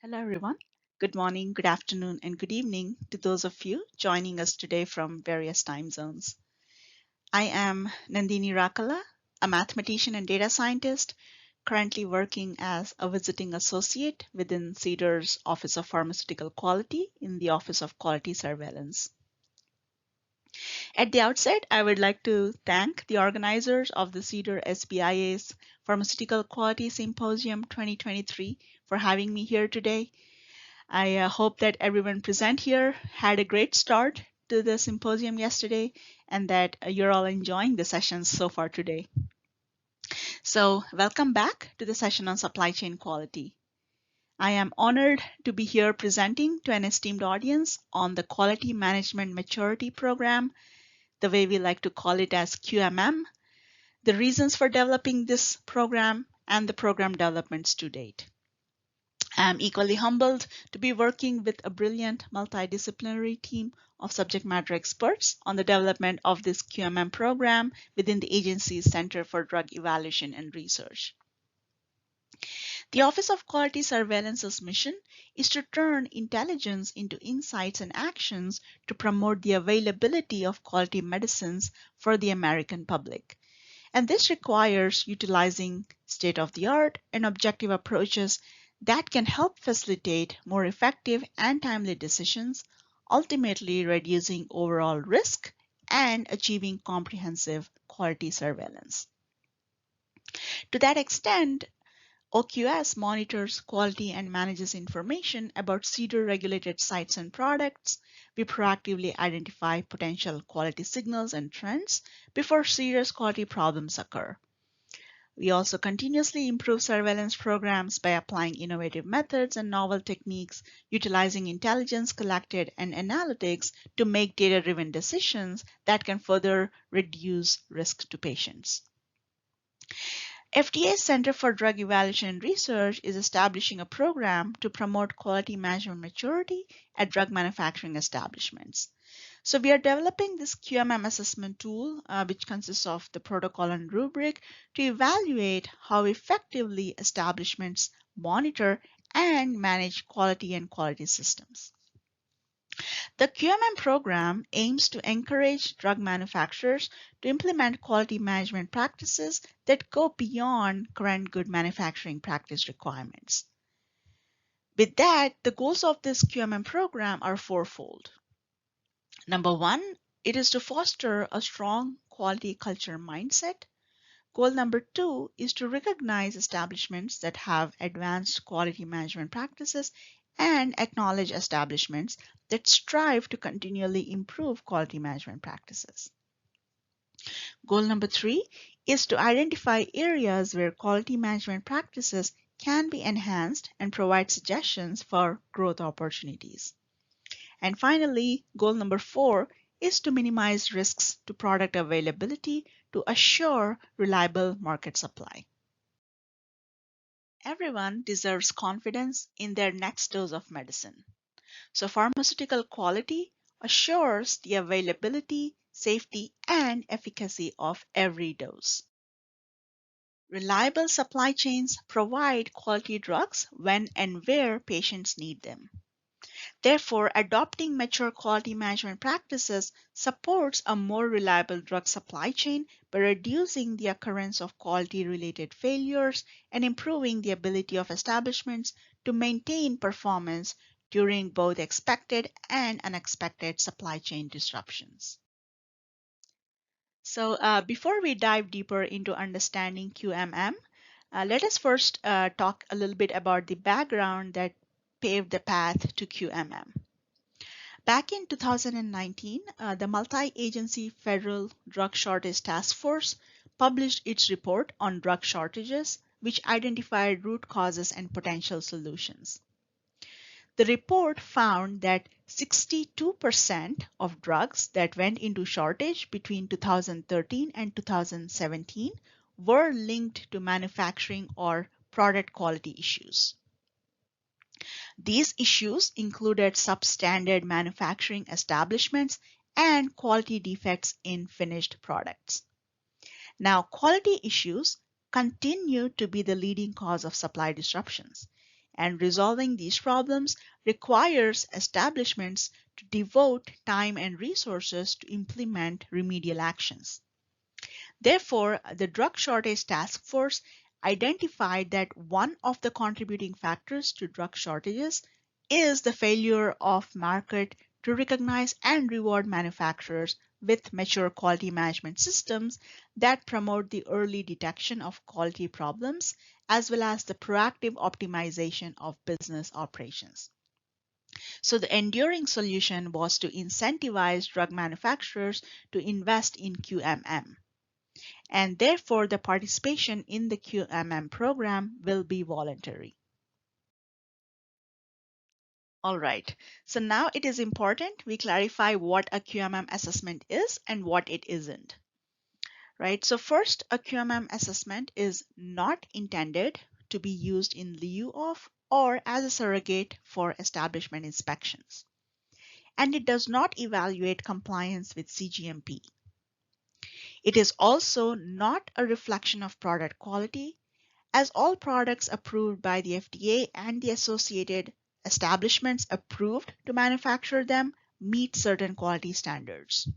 Hello, everyone. Good morning, good afternoon, and good evening to those of you joining us today from various time zones. I am Nandini Rakala, a mathematician and data scientist, currently working as a visiting associate within CDER's Office of Pharmaceutical Quality in the Office of Quality Surveillance. At the outset, I would like to thank the organizers of the CDER SBIA's Pharmaceutical Quality Symposium 2023 for having me here today. I hope that everyone present here had a great start to the symposium yesterday and that you're all enjoying the sessions so far today. So welcome back to the session on supply chain quality. I am honored to be here presenting to an esteemed audience on the Quality Management Maturity Program, the way we like to call it as QMM, the reasons for developing this program, and the program developments to date. I'm equally humbled to be working with a brilliant multidisciplinary team of subject matter experts on the development of this QMM program within the agency's Center for Drug Evaluation and Research. The Office of Quality Surveillance's mission is to turn intelligence into insights and actions to promote the availability of quality medicines for the American public. And this requires utilizing state-of-the-art and objective approaches that can help facilitate more effective and timely decisions, ultimately reducing overall risk and achieving comprehensive quality surveillance. To that extent, OQS monitors quality and manages information about CDER regulated sites and products. We proactively identify potential quality signals and trends before serious quality problems occur. We also continuously improve surveillance programs by applying innovative methods and novel techniques, utilizing intelligence collected and analytics to make data-driven decisions that can further reduce risk to patients. FDA's Center for Drug Evaluation and Research is establishing a program to promote quality management maturity at drug manufacturing establishments. So we are developing this QMM assessment tool, which consists of the protocol and rubric to evaluate how effectively establishments monitor and manage quality and quality systems. The QMM program aims to encourage drug manufacturers to implement quality management practices that go beyond current good manufacturing practice requirements. With that, the goals of this QMM program are fourfold. Number one, it is to foster a strong quality culture mindset. Goal number two is to recognize establishments that have advanced quality management practices and acknowledge establishments that strive to continually improve quality management practices. Goal number three is to identify areas where quality management practices can be enhanced and provide suggestions for growth opportunities. And finally, goal number four is to minimize risks to product availability to assure reliable market supply. Everyone deserves confidence in their next dose of medicine. So pharmaceutical quality assures the availability, safety, and efficacy of every dose. Reliable supply chains provide quality drugs when and where patients need them. Therefore, adopting mature quality management practices supports a more reliable drug supply chain by reducing the occurrence of quality-related failures and improving the ability of establishments to maintain performance during both expected and unexpected supply chain disruptions. So before we dive deeper into understanding QMM, let us first talk a little bit about the background that paved the path to QMM. Back in 2019, the Multi-Agency Federal Drug Shortage Task Force published its report on drug shortages, which identified root causes and potential solutions. The report found that 62% of drugs that went into shortage between 2013 and 2017 were linked to manufacturing or product quality issues. These issues included substandard manufacturing establishments and quality defects in finished products. Now, quality issues continue to be the leading cause of supply disruptions. And resolving these problems requires establishments to devote time and resources to implement remedial actions. Therefore, the Drug Shortage Task Force identified that one of the contributing factors to drug shortages is the failure of market to recognize and reward manufacturers with mature quality management systems that promote the early detection of quality problems as well as the proactive optimization of business operations. So the enduring solution was to incentivize drug manufacturers to invest in QMM, and therefore the participation in the QMM program will be voluntary. All right, so now it is important we clarify what a QMM assessment is and what it isn't. Right, so first, a QMM assessment is not intended to be used in lieu of or as a surrogate for establishment inspections, and it does not evaluate compliance with CGMP. It is also not a reflection of product quality, as all products approved by the FDA and the associated establishments approved to manufacture them meet certain quality standards.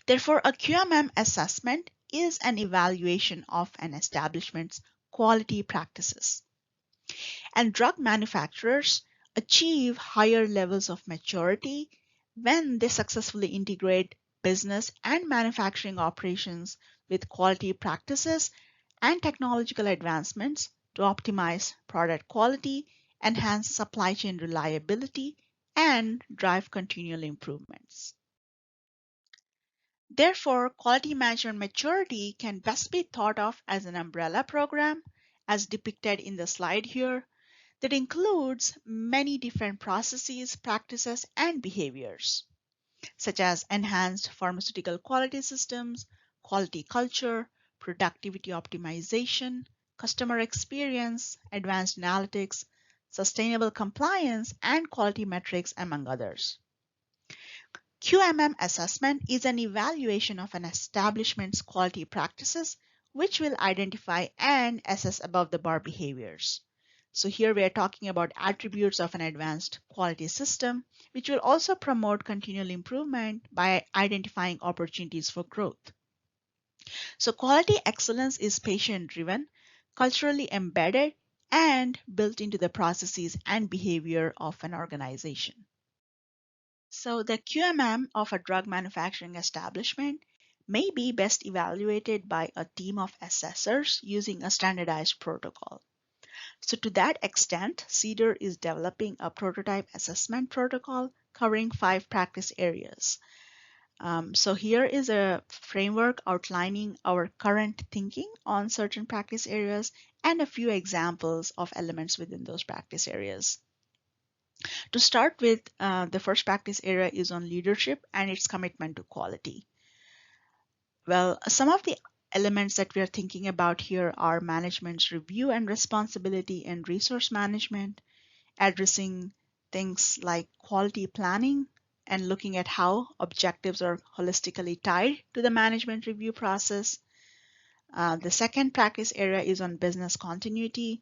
Therefore, a QMM assessment is an evaluation of an establishment's quality practices. And drug manufacturers achieve higher levels of maturity when they successfully integrate business and manufacturing operations with quality practices and technological advancements to optimize product quality, enhance supply chain reliability, and drive continual improvements. Therefore, quality management maturity can best be thought of as an umbrella program, as depicted in the slide here, that includes many different processes, practices, and behaviors, such as enhanced pharmaceutical quality systems, quality culture, productivity optimization, customer experience, advanced analytics, sustainable compliance, and quality metrics, among others. QMM assessment is an evaluation of an establishment's quality practices, which will identify and assess above the bar behaviors. So here we are talking about attributes of an advanced quality system, which will also promote continual improvement by identifying opportunities for growth. So quality excellence is patient-driven, culturally embedded, and built into the processes and behavior of an organization. So the QMM of a drug manufacturing establishment may be best evaluated by a team of assessors using a standardized protocol. So to that extent, CDER is developing a prototype assessment protocol covering 5 practice areas. So here is a framework outlining our current thinking on certain practice areas and a few examples of elements within those practice areas. To start with, the first practice area is on leadership and its commitment to quality. Well, some of the elements that we are thinking about here are management's review and responsibility and resource management, addressing things like quality planning and looking at how objectives are holistically tied to the management review process. The second practice area is on business continuity,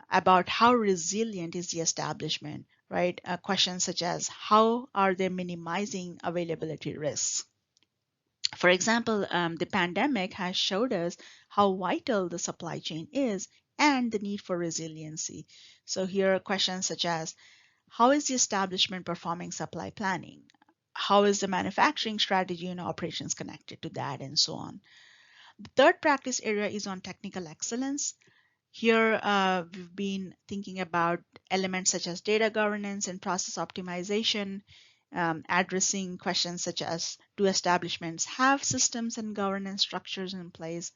about how resilient is the establishment, right? Questions such as how are they minimizing availability risks? For example, the pandemic has showed us how vital the supply chain is and the need for resiliency. So here are questions such as how is the establishment performing supply planning? How is the manufacturing strategy and operations connected to that, and so on. The third practice area is on technical excellence. Here, we've been thinking about elements such as data governance and process optimization, addressing questions such as do establishments have systems and governance structures in place?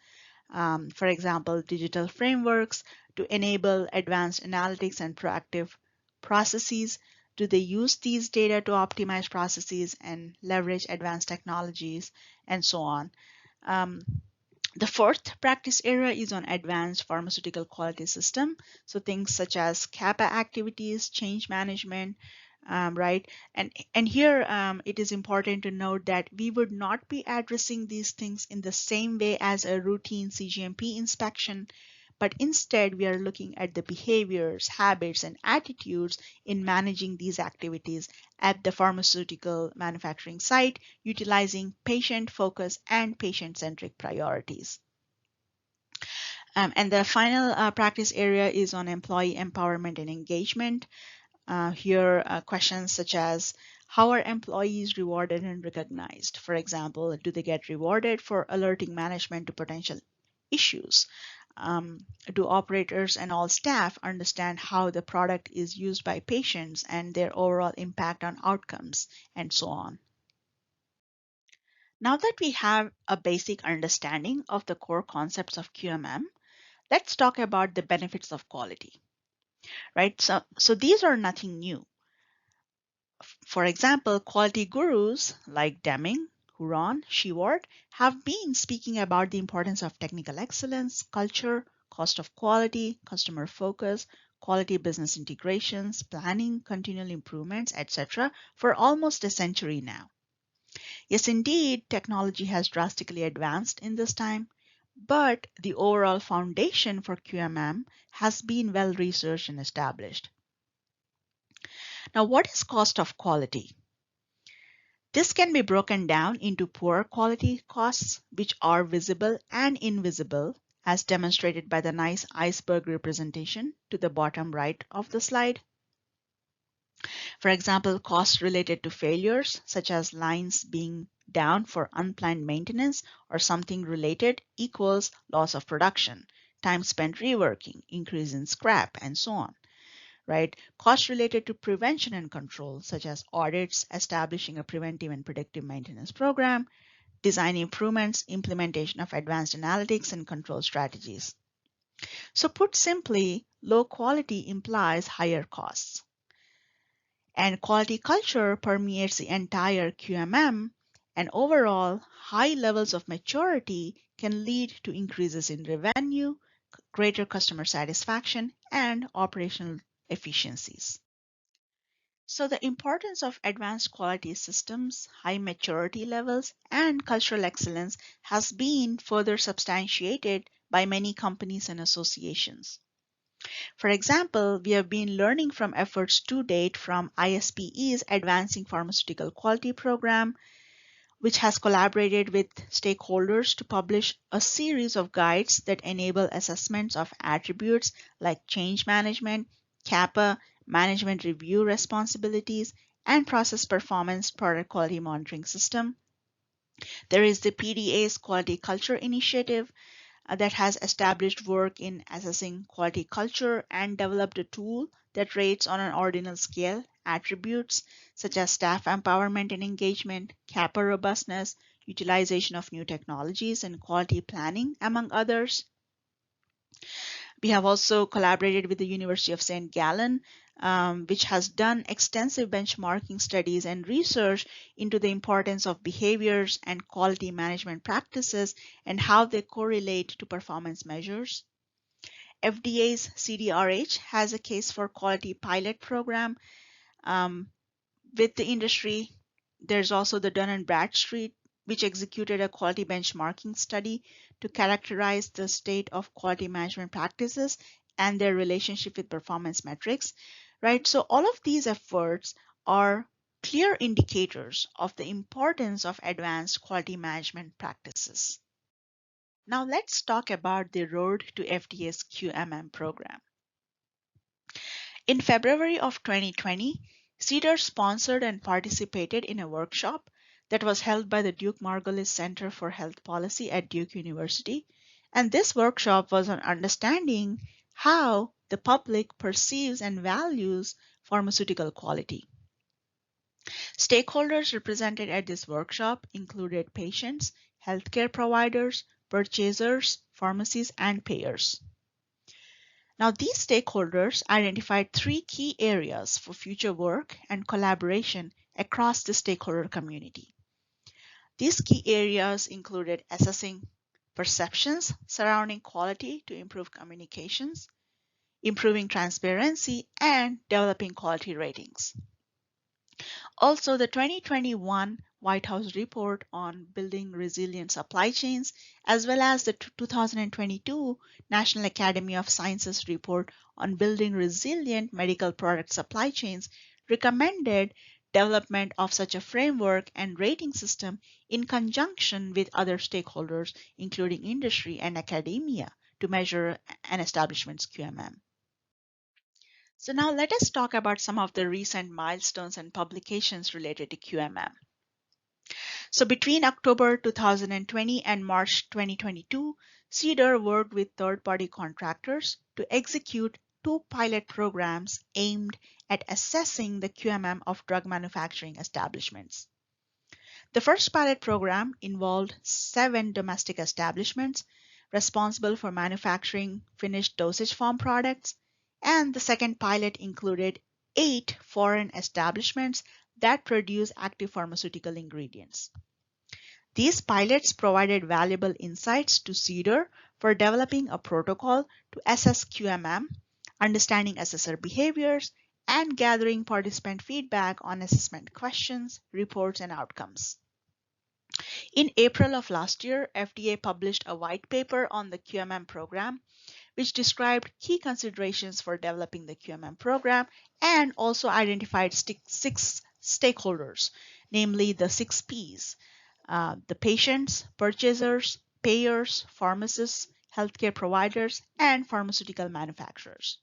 For example, digital frameworks to enable advanced analytics and proactive processes. Do they use these data to optimize processes and leverage advanced technologies, and so on. The fourth practice area is on advanced pharmaceutical quality system. So things such as CAPA activities, change management, right? And here it is important to note that we would not be addressing these things in the same way as a routine CGMP inspection, but instead we are looking at the behaviors, habits, and attitudes in managing these activities at the pharmaceutical manufacturing site, utilizing patient focus and patient-centric priorities. And the final practice area is on employee empowerment and engagement. Here, questions such as, how are employees rewarded and recognized? For example, do they get rewarded for alerting management to potential issues? Do operators and all staff understand how the product is used by patients and their overall impact on outcomes, and so on? Now that we have a basic understanding of the core concepts of QMM, let's talk about the benefits of quality, right? So these are nothing new. For example, quality gurus like Deming, Huron, Sheward have been speaking about the importance of technical excellence, culture, cost of quality, customer focus, quality business integrations, planning, continual improvements, etc. for almost a century now. Yes, indeed, technology has drastically advanced in this time, but the overall foundation for QMM has been well researched and established. Now, what is cost of quality? This can be broken down into poor quality costs, which are visible and invisible, as demonstrated by the nice iceberg representation to the bottom right of the slide. For example, costs related to failures, such as lines being down for unplanned maintenance or something related, equals loss of production, time spent reworking, increase in scrap, and so on. Right? Costs related to prevention and control, such as audits, establishing a preventive and predictive maintenance program, design improvements, implementation of advanced analytics and control strategies. So put simply, low quality implies higher costs. And quality culture permeates the entire QMM, and overall, high levels of maturity can lead to increases in revenue, greater customer satisfaction, and operational efficiencies. So the importance of advanced quality systems, high maturity levels, and cultural excellence has been further substantiated by many companies and associations. For example, we have been learning from efforts to date from ISPE's Advancing Pharmaceutical Quality Program, which has collaborated with stakeholders to publish a series of guides that enable assessments of attributes like change management, CAPA, management review responsibilities, and process performance product quality monitoring system. There is the PDA's Quality Culture Initiative that has established work in assessing quality culture and developed a tool that rates on an ordinal scale attributes such as staff empowerment and engagement, CAPA robustness, utilization of new technologies, and quality planning, among others. We have also collaborated with the University of St. Gallen, which has done extensive benchmarking studies and research into the importance of behaviors and quality management practices and how they correlate to performance measures. FDA's CDRH has a case for quality pilot program with the industry. There's also the Dun & Bradstreet, which executed a quality benchmarking study to characterize the state of quality management practices and their relationship with performance metrics, right? So all of these efforts are clear indicators of the importance of advanced quality management practices. Now let's talk about the road to FDA's QMM program. In February of 2020, CDER sponsored and participated in a workshop that was held by the Duke Margolis Center for Health Policy at Duke University. And this workshop was on understanding how the public perceives and values pharmaceutical quality. Stakeholders represented at this workshop included patients, healthcare providers, purchasers, pharmacies, and payers. Now, these stakeholders identified three key areas for future work and collaboration across the stakeholder community. These key areas included assessing perceptions surrounding quality to improve communications, improving transparency, and developing quality ratings. Also, the 2021 White House report on building resilient supply chains, as well as the 2022 National Academy of Sciences report on building resilient medical product supply chains, recommended development of such a framework and rating system in conjunction with other stakeholders, including industry and academia, to measure an establishment's QMM. So now let us talk about some of the recent milestones and publications related to QMM. So between October 2020 and March 2022, CDER worked with third-party contractors to execute 2 pilot programs aimed at assessing the QMM of drug manufacturing establishments. The first pilot program involved 7 domestic establishments responsible for manufacturing finished dosage form products, and the second pilot included 8 foreign establishments that produce active pharmaceutical ingredients. These pilots provided valuable insights to CDER for developing a protocol to assess QMM, understanding assessor behaviors, and gathering participant feedback on assessment questions, reports, and outcomes. In April of last year, FDA published a white paper on the QMM program, which described key considerations for developing the QMM program and also identified 6 stakeholders, namely the 6 Ps, the patients, purchasers, payers, pharmacists, healthcare providers, and pharmaceutical manufacturers.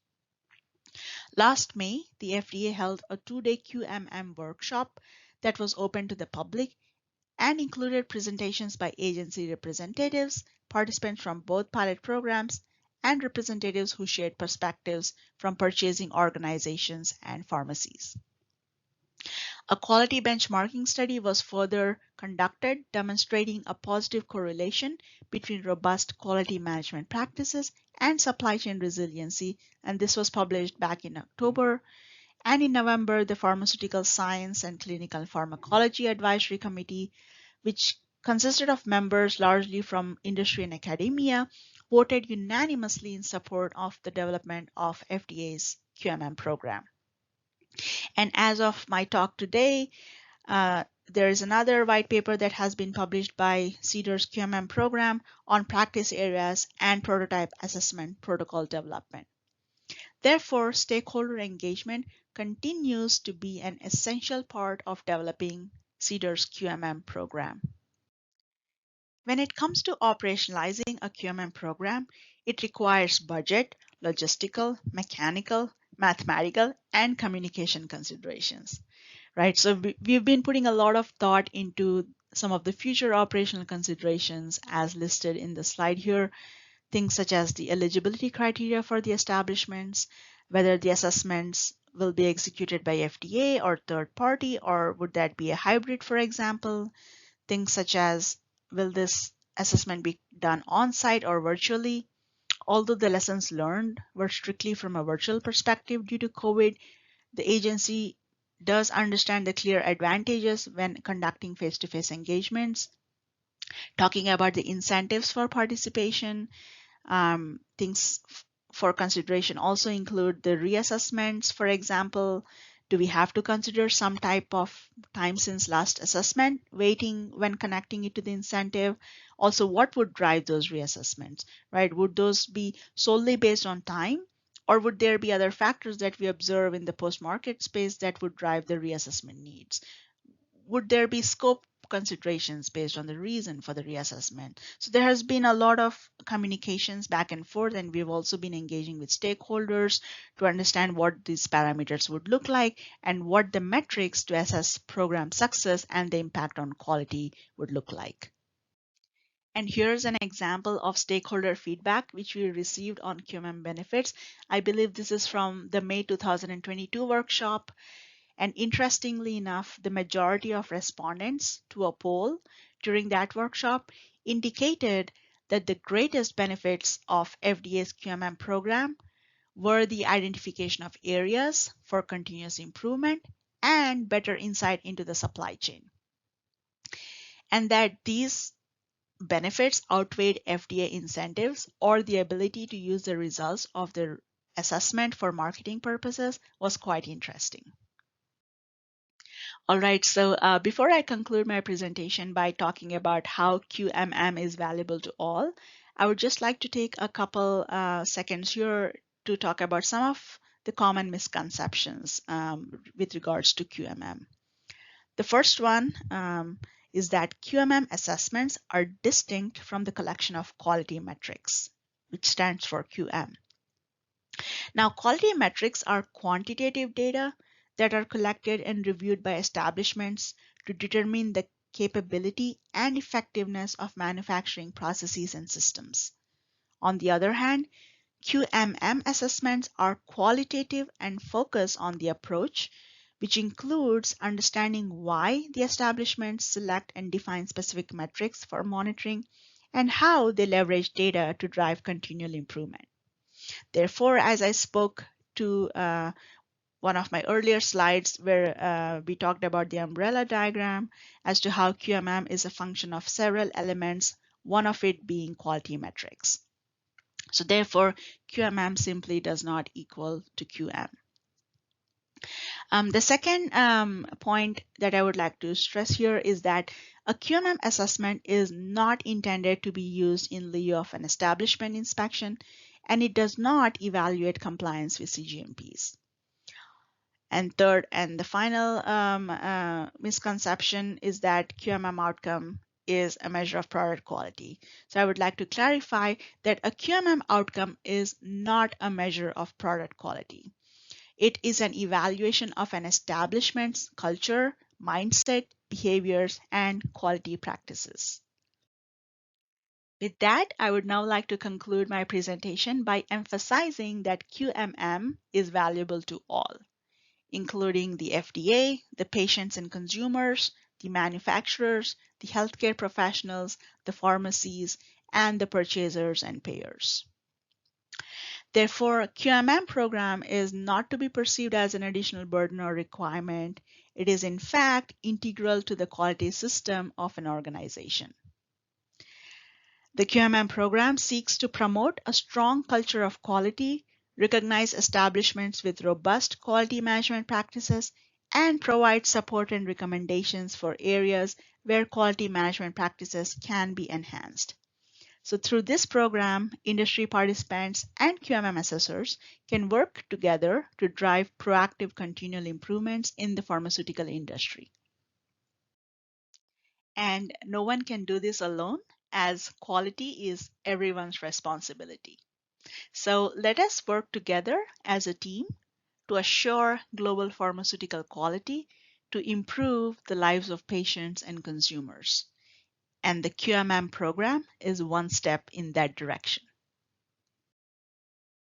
Last May, the FDA held a 2-day QMM workshop that was open to the public and included presentations by agency representatives, participants from both pilot programs, and representatives who shared perspectives from purchasing organizations and pharmacies. A quality benchmarking study was further conducted, demonstrating a positive correlation between robust quality management practices and supply chain resiliency, and this was published back in October. And in November, the Pharmaceutical Science and Clinical Pharmacology Advisory Committee, which consisted of members largely from industry and academia, voted unanimously in support of the development of FDA's QMM program. And as of my talk today, there is another white paper that has been published by CDER's QMM program on practice areas and prototype assessment protocol development. Therefore, stakeholder engagement continues to be an essential part of developing CDER's QMM program. When it comes to operationalizing a QMM program, it requires budget, logistical, mechanical, mathematical, and communication considerations, right? So we've been putting a lot of thought into some of the future operational considerations as listed in the slide here. Things such as the eligibility criteria for the establishments, whether the assessments will be executed by FDA or third party, or would that be a hybrid, for example. Things such as, will this assessment be done on-site or virtually? Although the lessons learned were strictly from a virtual perspective due to COVID, the agency does understand the clear advantages when conducting face-to-face engagements. Talking about the incentives for participation, things for consideration also include the reassessments. For example, do we have to consider some type of time since last assessment waiting when connecting it to the incentive? Also, what would drive those reassessments, right? Would those be solely based on time, or would there be other factors that we observe in the post-market space that would drive the reassessment needs? Would there be scope considerations based on the reason for the reassessment? So there has been a lot of communications back and forth, and we've also been engaging with stakeholders to understand what these parameters would look like and what the metrics to assess program success and the impact on quality would look like. And here's an example of stakeholder feedback which we received on QMM benefits. I believe this is from the May 2022 workshop. And interestingly enough, the majority of respondents to a poll during that workshop indicated that the greatest benefits of FDA's QMM program were the identification of areas for continuous improvement and better insight into the supply chain. And that these benefits outweighed FDA incentives or the ability to use the results of the assessment for marketing purposes was quite interesting. All right, so before I conclude my presentation by talking about how QMM is valuable to all, I would just like to take a couple seconds here to talk about some of the common misconceptions with regards to QMM. The first one is that QMM assessments are distinct from the collection of quality metrics, which stands for QM. Now, quality metrics are quantitative data that are collected and reviewed by establishments to determine the capability and effectiveness of manufacturing processes and systems. On the other hand, QMM assessments are qualitative and focus on the approach, which includes understanding why the establishments select and define specific metrics for monitoring and how they leverage data to drive continual improvement. Therefore, as I spoke to one of my earlier slides where we talked about the umbrella diagram as to how QMM is a function of several elements, one of it being quality metrics. So therefore, QMM simply does not equal to QM. The second point that I would like to stress here is that a QMM assessment is not intended to be used in lieu of an establishment inspection, and it does not evaluate compliance with CGMPs. And third, and the final misconception is that QMM outcome is a measure of product quality. So I would like to clarify that a QMM outcome is not a measure of product quality. It is an evaluation of an establishment's culture, mindset, behaviors, and quality practices. With that, I would now like to conclude my presentation by emphasizing that QMM is valuable to all, including the FDA, the patients and consumers, the manufacturers, the healthcare professionals, the pharmacies, and the purchasers and payers. Therefore, QMM program is not to be perceived as an additional burden or requirement. It is in fact integral to the quality system of an organization. The QMM program seeks to promote a strong culture of quality, recognize establishments with robust quality management practices, and provide support and recommendations for areas where quality management practices can be enhanced. So through this program, industry participants and QMM assessors can work together to drive proactive continual improvements in the pharmaceutical industry. And no one can do this alone, as quality is everyone's responsibility. So let us work together as a team to assure global pharmaceutical quality to improve the lives of patients and consumers. And the QMM program is one step in that direction.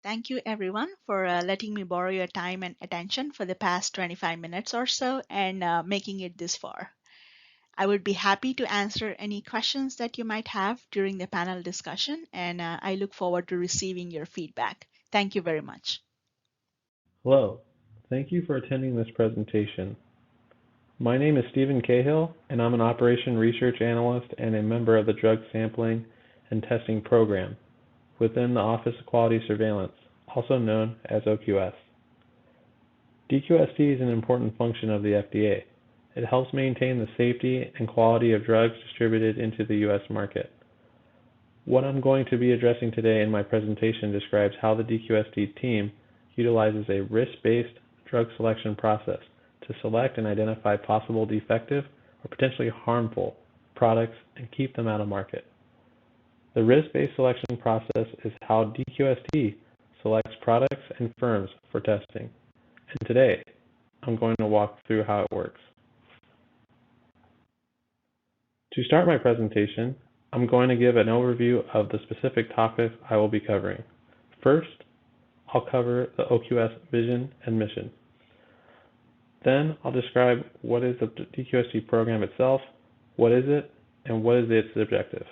Thank you everyone for letting me borrow your time and attention for the past 25 minutes or so and making it this far. I would be happy to answer any questions that you might have during the panel discussion, and I look forward to receiving your feedback. Thank you very much. Hello, thank you for attending this presentation. My name is Stephen Cahill, and I'm an Operation Research Analyst and a member of the Drug Sampling and Testing Program within the Office of Quality Surveillance, also known as OQS. DQST is an important function of the FDA. It helps maintain the safety and quality of drugs distributed into the U.S. market. What I'm going to be addressing today in my presentation describes how the DQST team utilizes a risk-based drug selection process to select and identify possible defective or potentially harmful products and keep them out of market. The risk-based selection process is how DQST selects products and firms for testing. And today, I'm going to walk through how it works. To start my presentation, I'm going to give an overview of the specific topics I will be covering. First, I'll cover the OQS vision and mission. Then I'll describe what is the DQST program itself, what is it, and what is its objective.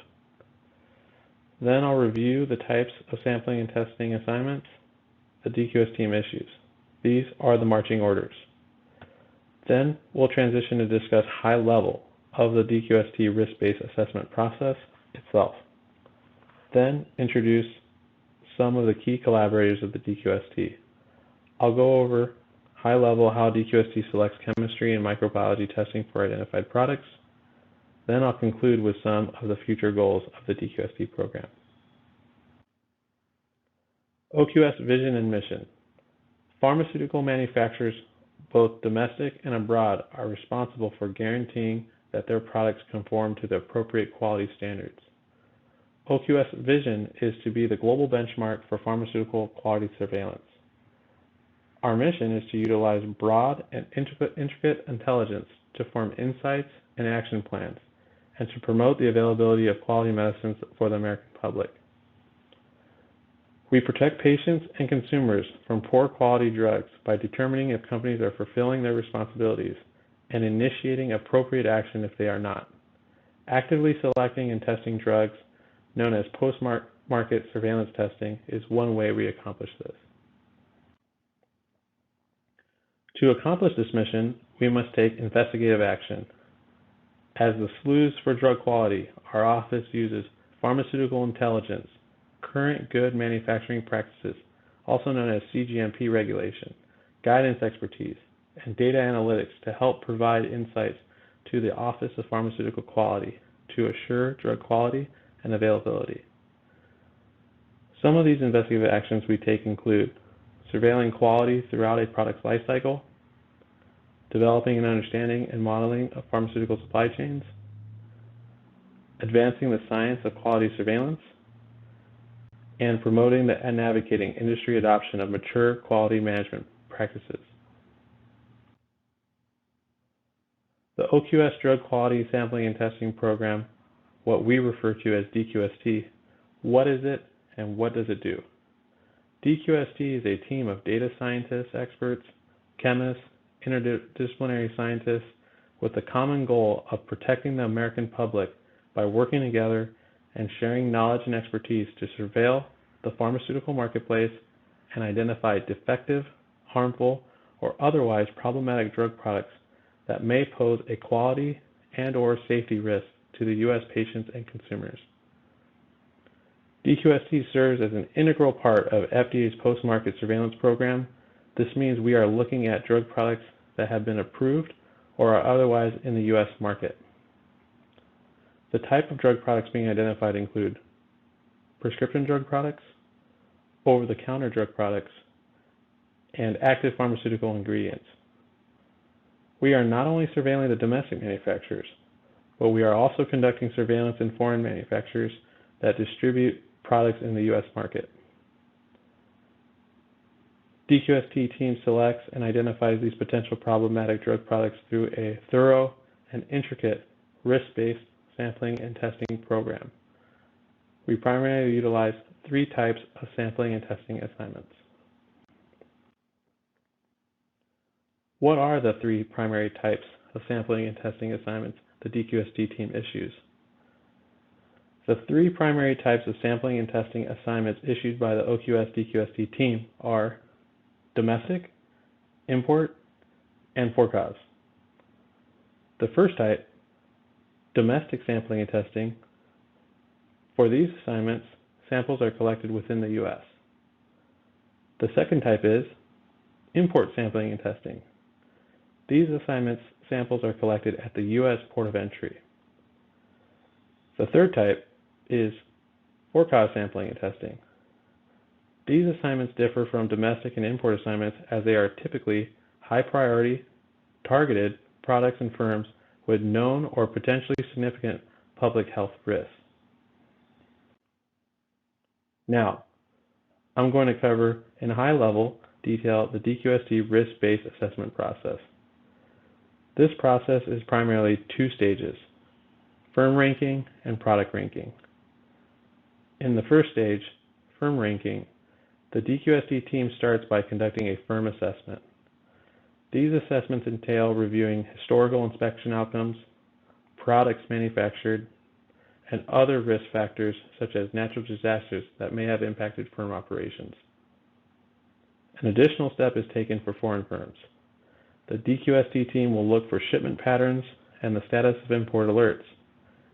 Then I'll review the types of sampling and testing assignments the DQS team issues. These are the marching orders. Then we'll transition to discuss high level of the DQST risk-based assessment process itself. Then introduce some of the key collaborators of the DQST. I'll go over high level how DQST selects chemistry and microbiology testing for identified products. Then I'll conclude with some of the future goals of the DQST program. OQS vision and mission. Pharmaceutical manufacturers, both domestic and abroad, are responsible for guaranteeing that their products conform to the appropriate quality standards. OQS vision is to be the global benchmark for pharmaceutical quality surveillance. Our mission is to utilize broad and intricate intelligence to form insights and action plans, and to promote the availability of quality medicines for the American public. We protect patients and consumers from poor quality drugs by determining if companies are fulfilling their responsibilities and initiating appropriate action if they are not. Actively selecting and testing drugs, known as post-market surveillance testing, is one way we accomplish this. To accomplish this mission, we must take investigative action. As the sleuths for drug quality, our office uses pharmaceutical intelligence, current good manufacturing practices, also known as cGMP regulation, guidance expertise, and data analytics to help provide insights to the Office of Pharmaceutical Quality to assure drug quality and availability. Some of these investigative actions we take include surveilling quality throughout a product's life cycle, developing an understanding and modeling of pharmaceutical supply chains, advancing the science of quality surveillance, and promoting and advocating industry adoption of mature quality management practices. The OQS Drug Quality Sampling and Testing Program, what we refer to as DQST, what is it and what does it do? DQST is a team of data scientists, experts, chemists, interdisciplinary scientists with the common goal of protecting the American public by working together and sharing knowledge and expertise to surveil the pharmaceutical marketplace and identify defective, harmful, or otherwise problematic drug products that may pose a quality and/or safety risk to the U.S. patients and consumers. DQST serves as an integral part of FDA's post-market surveillance program. This means we are looking at drug products that have been approved or are otherwise in the U.S. market. The type of drug products being identified include prescription drug products, over-the-counter drug products, and active pharmaceutical ingredients. We are not only surveilling the domestic manufacturers, but we are also conducting surveillance in foreign manufacturers that distribute products in the U.S. market. DQST team selects and identifies these potential problematic drug products through a thorough and intricate risk-based sampling and testing program. We primarily utilize 3 types of sampling and testing assignments. What are the 3 primary types of sampling and testing assignments the DQST team issues? The 3 primary types of sampling and testing assignments issued by the OQS DQST team are domestic, import, and for cause. The first type, domestic sampling and testing. For these assignments, samples are collected within the U.S. The second type is import sampling and testing. These assignments, samples are collected at the U.S. port of entry. The third type is for cause sampling and testing. These assignments differ from domestic and import assignments as they are typically high priority, targeted products and firms with known or potentially significant public health risks. Now, I'm going to cover in high-level detail the DQST risk-based assessment process. This process is primarily 2 stages, firm ranking and product ranking. In the first stage, firm ranking, the DQST team starts by conducting a firm assessment. These assessments entail reviewing historical inspection outcomes, products manufactured, and other risk factors such as natural disasters that may have impacted firm operations. An additional step is taken for foreign firms. The DQST team will look for shipment patterns and the status of import alerts,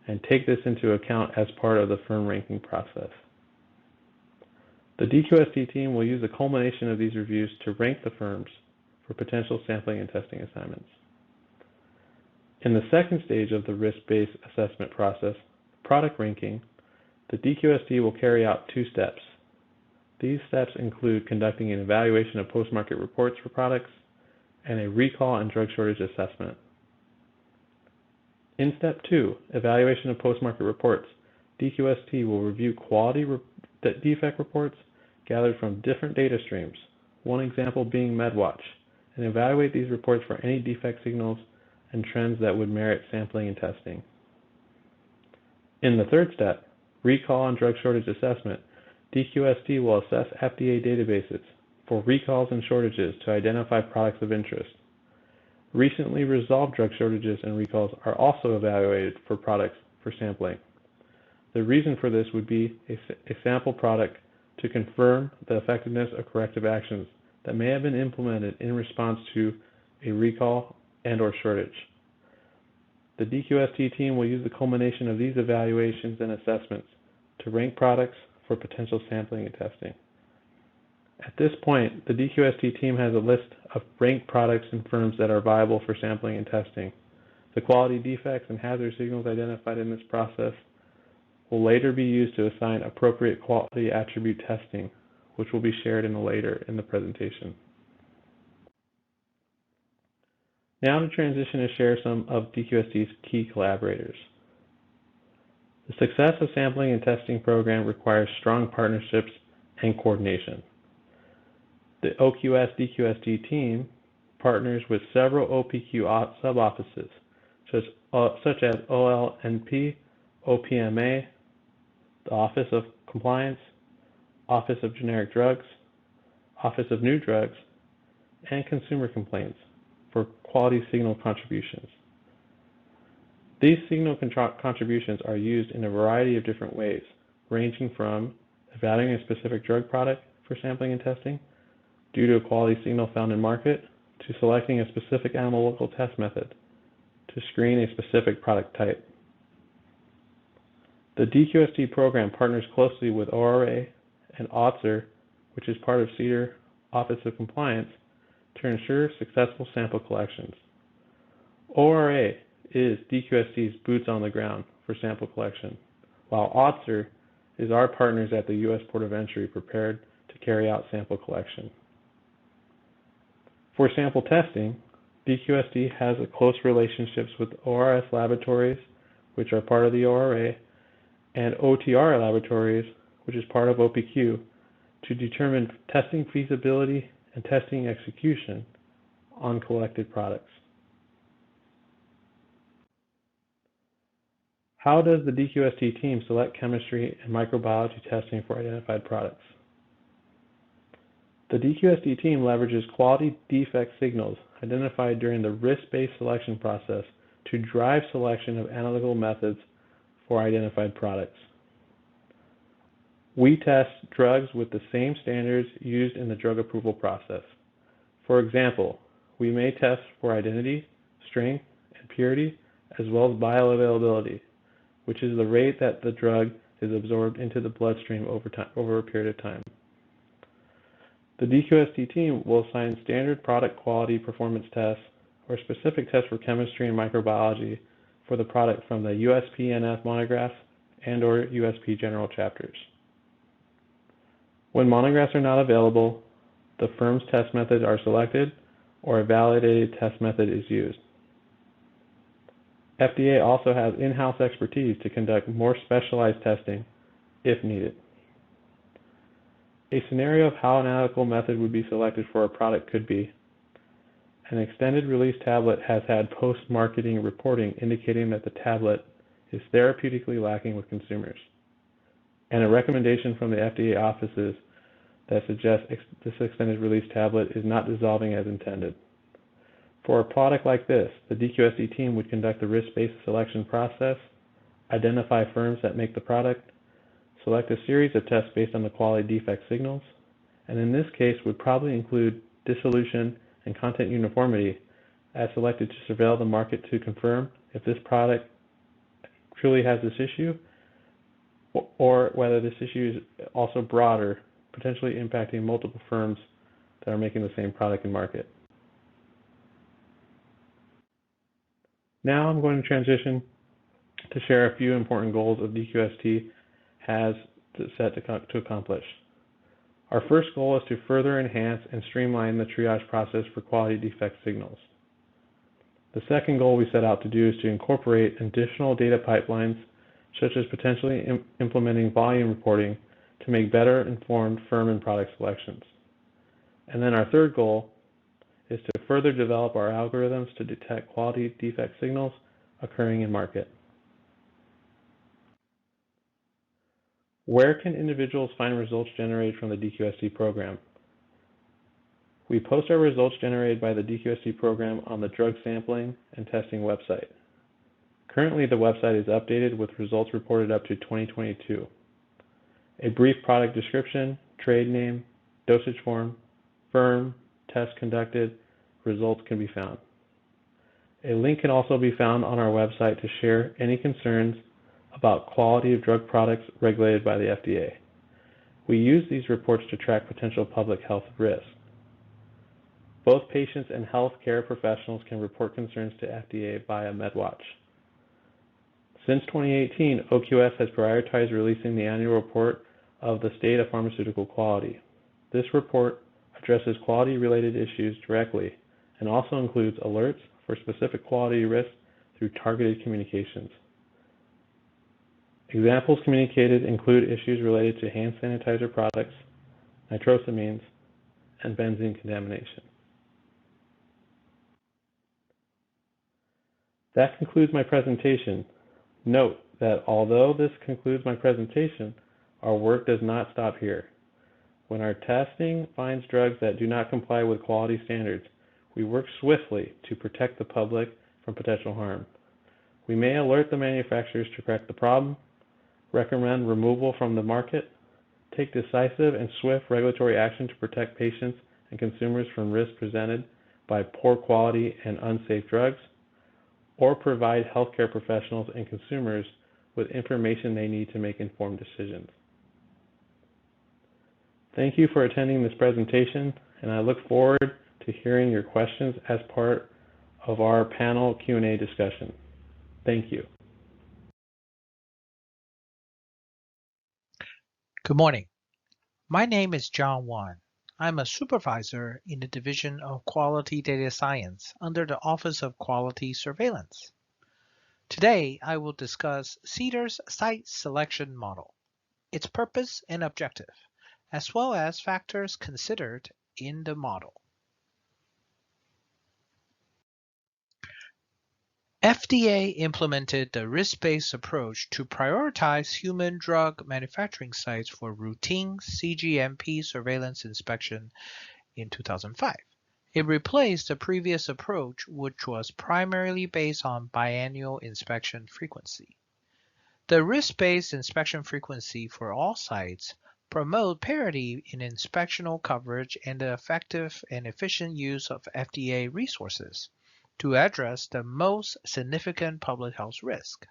and take this into account as part of the firm ranking process. The DQST team will use the culmination of these reviews to rank the firms for potential sampling and testing assignments. In the second stage of the risk-based assessment process, product ranking, the DQST will carry out two steps. These steps include conducting an evaluation of post-market reports for products and a recall and drug shortage assessment. In step 2, evaluation of post-market reports, DQST will review quality defect reports gathered from different data streams, one example being MedWatch, and evaluate these reports for any defect signals and trends that would merit sampling and testing. In the third step, recall and drug shortage assessment, DQST will assess FDA databases for recalls and shortages to identify products of interest. Recently resolved drug shortages and recalls are also evaluated for products for sampling. The reason for this would be a sample product to confirm the effectiveness of corrective actions that may have been implemented in response to a recall and/or shortage. The DQST team will use the culmination of these evaluations and assessments to rank products for potential sampling and testing. At this point, the DQST team has a list of ranked products and firms that are viable for sampling and testing. The quality defects and hazard signals identified in this process will later be used to assign appropriate quality attribute testing, which will be shared later in the presentation. Now to transition to share some of DQST's key collaborators. The success of sampling and testing program requires strong partnerships and coordination. The OQS DQST team partners with several OPQ sub-offices, such as OLNP, OPMA, the Office of Compliance, Office of Generic Drugs, Office of New Drugs, and Consumer Complaints for quality signal contributions. These signal contributions are used in a variety of different ways, ranging from evaluating a specific drug product for sampling and testing, due to a quality signal found in market, to selecting a specific analytical test method, to screen a specific product type. The DQST program partners closely with ORA and OTSR, which is part of CDER Office of Compliance, to ensure successful sample collections. ORA is DQST's boots on the ground for sample collection, while OTSR is our partners at the U.S. Port of Entry prepared to carry out sample collection. For sample testing, DQST has close relationships with ORS laboratories, which are part of the ORA, and OTR laboratories, which is part of OPQ, to determine testing feasibility and testing execution on collected products. How does the DQST team select chemistry and microbiology testing for identified products? The DQST team leverages quality defect signals identified during the risk-based selection process to drive selection of analytical methods for identified products. We test drugs with the same standards used in the drug approval process. For example, we may test for identity, strength, and purity, as well as bioavailability, which is the rate that the drug is absorbed into the bloodstream over a period of time. The DQST team will assign standard product quality performance tests or specific tests for chemistry and microbiology for the product from the USP/NF monographs and/or USP general chapters. When monographs are not available, the firm's test methods are selected or a validated test method is used. FDA also has in-house expertise to conduct more specialized testing if needed. A scenario of how an analytical method would be selected for a product could be: an extended release tablet has had post-marketing reporting indicating that the tablet is therapeutically lacking with consumers, and a recommendation from the FDA offices that suggests this extended release tablet is not dissolving as intended. For a product like this, the DQST team would conduct the risk-based selection process, identify firms that make the product, select a series of tests based on the quality defect signals, and in this case would probably include dissolution and content uniformity as selected to surveil the market to confirm if this product truly has this issue or whether this issue is also broader, potentially impacting multiple firms that are making the same product in market. Now I'm going to transition to share a few important goals of DQST has set to accomplish. Our first goal is to further enhance and streamline the triage process for quality defect signals. The second goal we set out to do is to incorporate additional data pipelines, such as potentially implementing volume reporting to make better informed firm and product selections. And then our third goal is to further develop our algorithms to detect quality defect signals occurring in market. Where can individuals find results generated from the DQST program? We post our results generated by the DQST program on the drug sampling and testing website. Currently, the website is updated with results reported up to 2022. A brief product description, trade name, dosage form, firm, test conducted, results can be found. A link can also be found on our website to share any concerns about quality of drug products regulated by the FDA. We use these reports to track potential public health risks. Both patients and healthcare professionals can report concerns to FDA via MedWatch. Since 2018, OQS has prioritized releasing the annual report of the state of pharmaceutical quality. This report addresses quality-related issues directly and also includes alerts for specific quality risks through targeted communications. Examples communicated include issues related to hand sanitizer products, nitrosamines, and benzene contamination. That concludes my presentation. Note that although this concludes my presentation, our work does not stop here. When our testing finds drugs that do not comply with quality standards, we work swiftly to protect the public from potential harm. We may alert the manufacturers to correct the problem, recommend removal from the market, take decisive and swift regulatory action to protect patients and consumers from risks presented by poor quality and unsafe drugs, or provide healthcare professionals and consumers with information they need to make informed decisions. Thank you for attending this presentation, and I look forward to hearing your questions as part of our panel Q&A discussion. Thank you. Good morning. My name is John Wan. I'm a supervisor in the Division of Quality Data Science under the Office of Quality Surveillance. Today, I will discuss CDER's site selection model, its purpose and objective, as well as factors considered in the model. FDA implemented the risk-based approach to prioritize human drug manufacturing sites for routine cGMP surveillance inspection in 2005. It replaced the previous approach, which was primarily based on biannual inspection frequency. The risk-based inspection frequency for all sites promote parity in inspectional coverage and the effective and efficient use of FDA resources to address the most significant public health risk.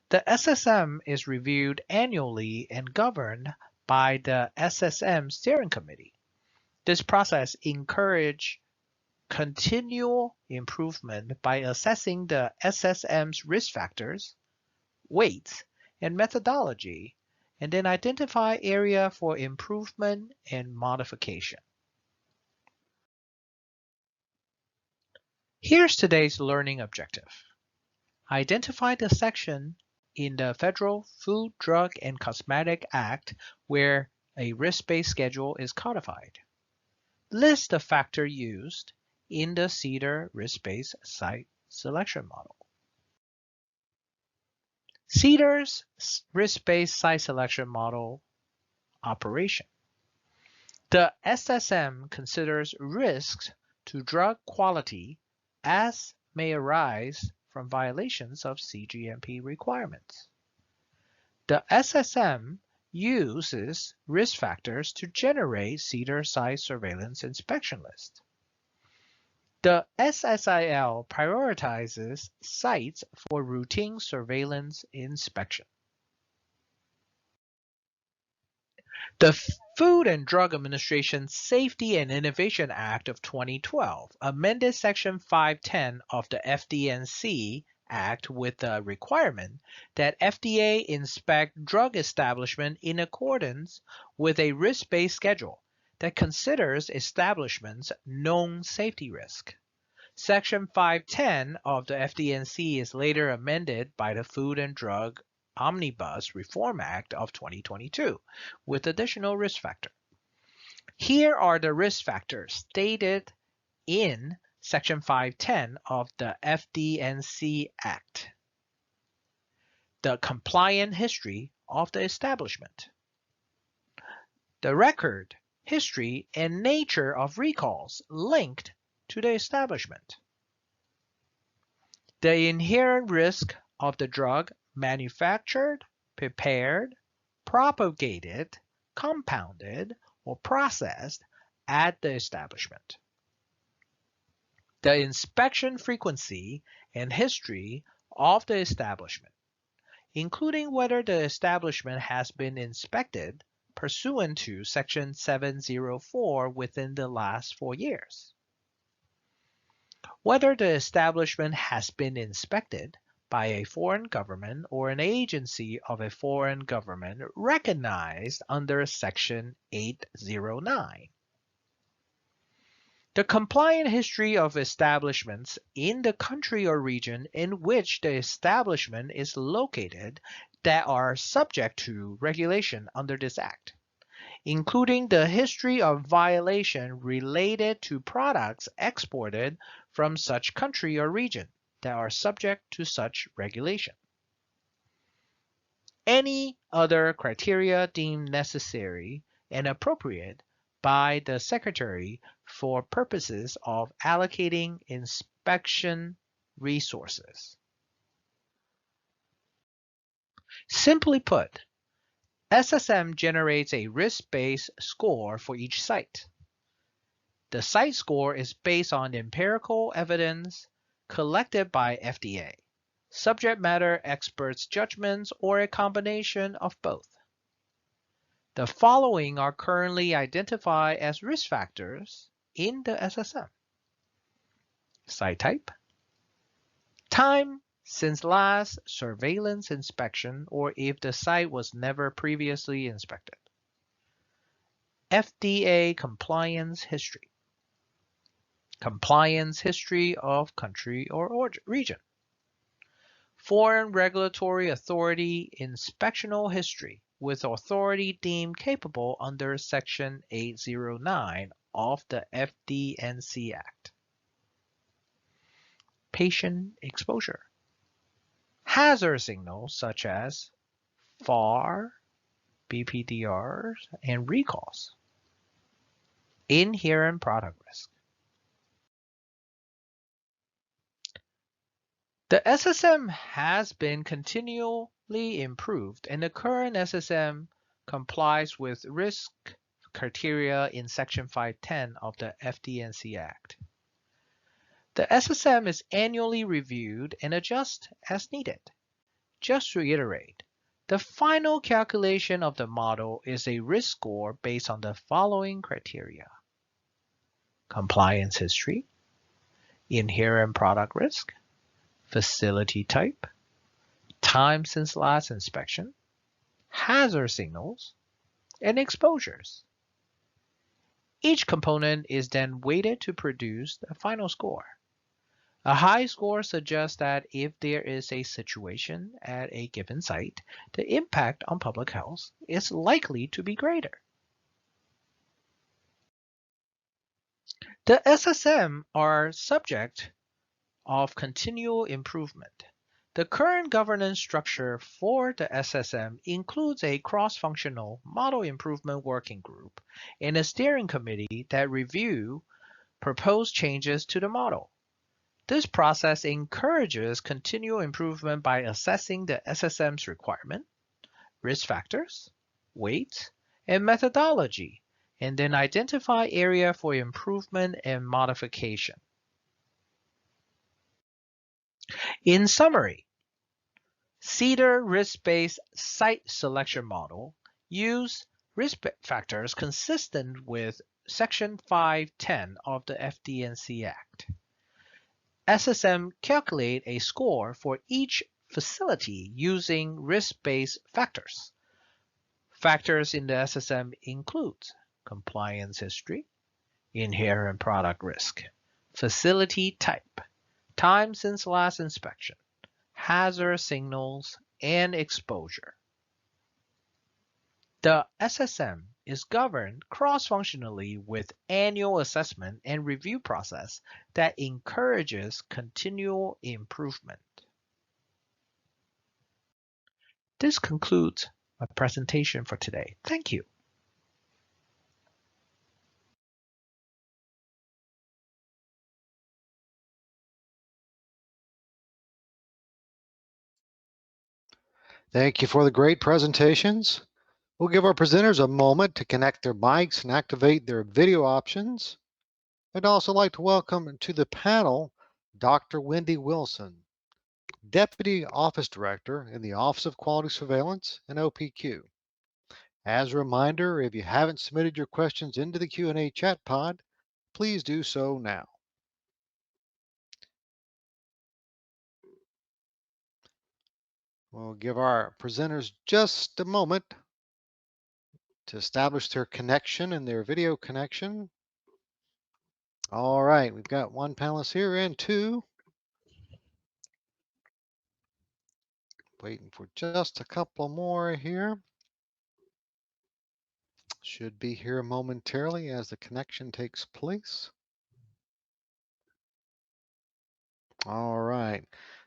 The SSM is reviewed annually and governed by the SSM Steering Committee. This process encourages continual improvement by assessing the SSM's risk factors, weights, and methodology, and then identify area for improvement and modification. Here's today's learning objective. Identify the section in the Federal Food, Drug, and Cosmetic Act where a risk-based schedule is codified. List the factor used in the CDER risk-based site selection model. CDER's risk-based site selection model operation. The SSM considers risks to drug quality as may arise from violations of cGMP requirements. The SSM uses risk factors to generate CDER site surveillance inspection list. The SSIL prioritizes sites for routine surveillance inspection. The Food and Drug Administration Safety and Innovation Act of 2012 amended Section 510 of the FDNC Act with the requirement that FDA inspect drug establishment in accordance with a risk-based schedule that considers establishments' known safety risk. Section 510 of the FDNC is later amended by the Food and Drug Omnibus Reform Act of 2022 with additional risk factors. Here are the risk factors stated in Section 510 of the FDNC Act. The compliant history of the establishment. The record, history, and nature of recalls linked to the establishment. The inherent risk of the drug manufactured, prepared, propagated, compounded, or processed at the establishment. The inspection frequency and history of the establishment, including whether the establishment has been inspected pursuant to Section 704 within the last 4 years. Whether the establishment has been inspected by a foreign government or an agency of a foreign government recognized under Section 809. The compliant history of establishments in the country or region in which the establishment is located that are subject to regulation under this Act, including the history of violation related to products exported from such country or region that are subject to such regulation. Any other criteria deemed necessary and appropriate by the Secretary for purposes of allocating inspection resources. Simply put, SSM generates a risk-based score for each site. The site score is based on empirical evidence collected by FDA, subject matter experts' judgments, or a combination of both. The following are currently identified as risk factors in the SSM. Site type, time since last surveillance inspection or if the site was never previously inspected, FDA compliance history, compliance history of country or region, foreign regulatory authority inspectional history with authority deemed capable under Section 809 of the FDNC Act. Patient exposure. Hazard signals such as FAR, BPDRs, and recalls. Inherent product risk. The SSM has been continually improved, and the current SSM complies with risk criteria in Section 510 of the FDNC Act. The SSM is annually reviewed and adjusted as needed. Just to reiterate, the final calculation of the model is a risk score based on the following criteria: compliance history, inherent product risk, facility type, time since last inspection, hazard signals, and exposures. Each component is then weighted to produce the final score. A high score suggests that if there is a situation at a given site, the impact on public health is likely to be greater. The SSM are subject of continual improvement. The current governance structure for the SSM includes a cross-functional model improvement working group and a steering committee that review proposed changes to the model. This process encourages continual improvement by assessing the SSM's requirement, risk factors, weight, and methodology, and then identify area for improvement and modification. In summary, CDER risk-based site selection model use risk factors consistent with Section 510 of the FD&C Act. SSM calculate a score for each facility using risk-based factors. Factors in the SSM include compliance history, inherent product risk, facility type, time since last inspection, hazard signals, and exposure. The SSM is governed cross-functionally with annual assessment and review process that encourages continual improvement. This concludes my presentation for today. Thank you. Thank you for the great presentations. We'll give our presenters a moment to connect their mics and activate their video options. I'd also like to welcome to the panel Dr. Wendy Wilson, Deputy Office Director in the Office of Quality Surveillance and OPQ. As a reminder, if you haven't submitted your questions into the Q&A chat pod, please do so now. We'll give our presenters just a moment to establish their connection and their video connection. All right, we've got one panelist here and two. Waiting for just a couple more here. Should be here momentarily as the connection takes place. All right,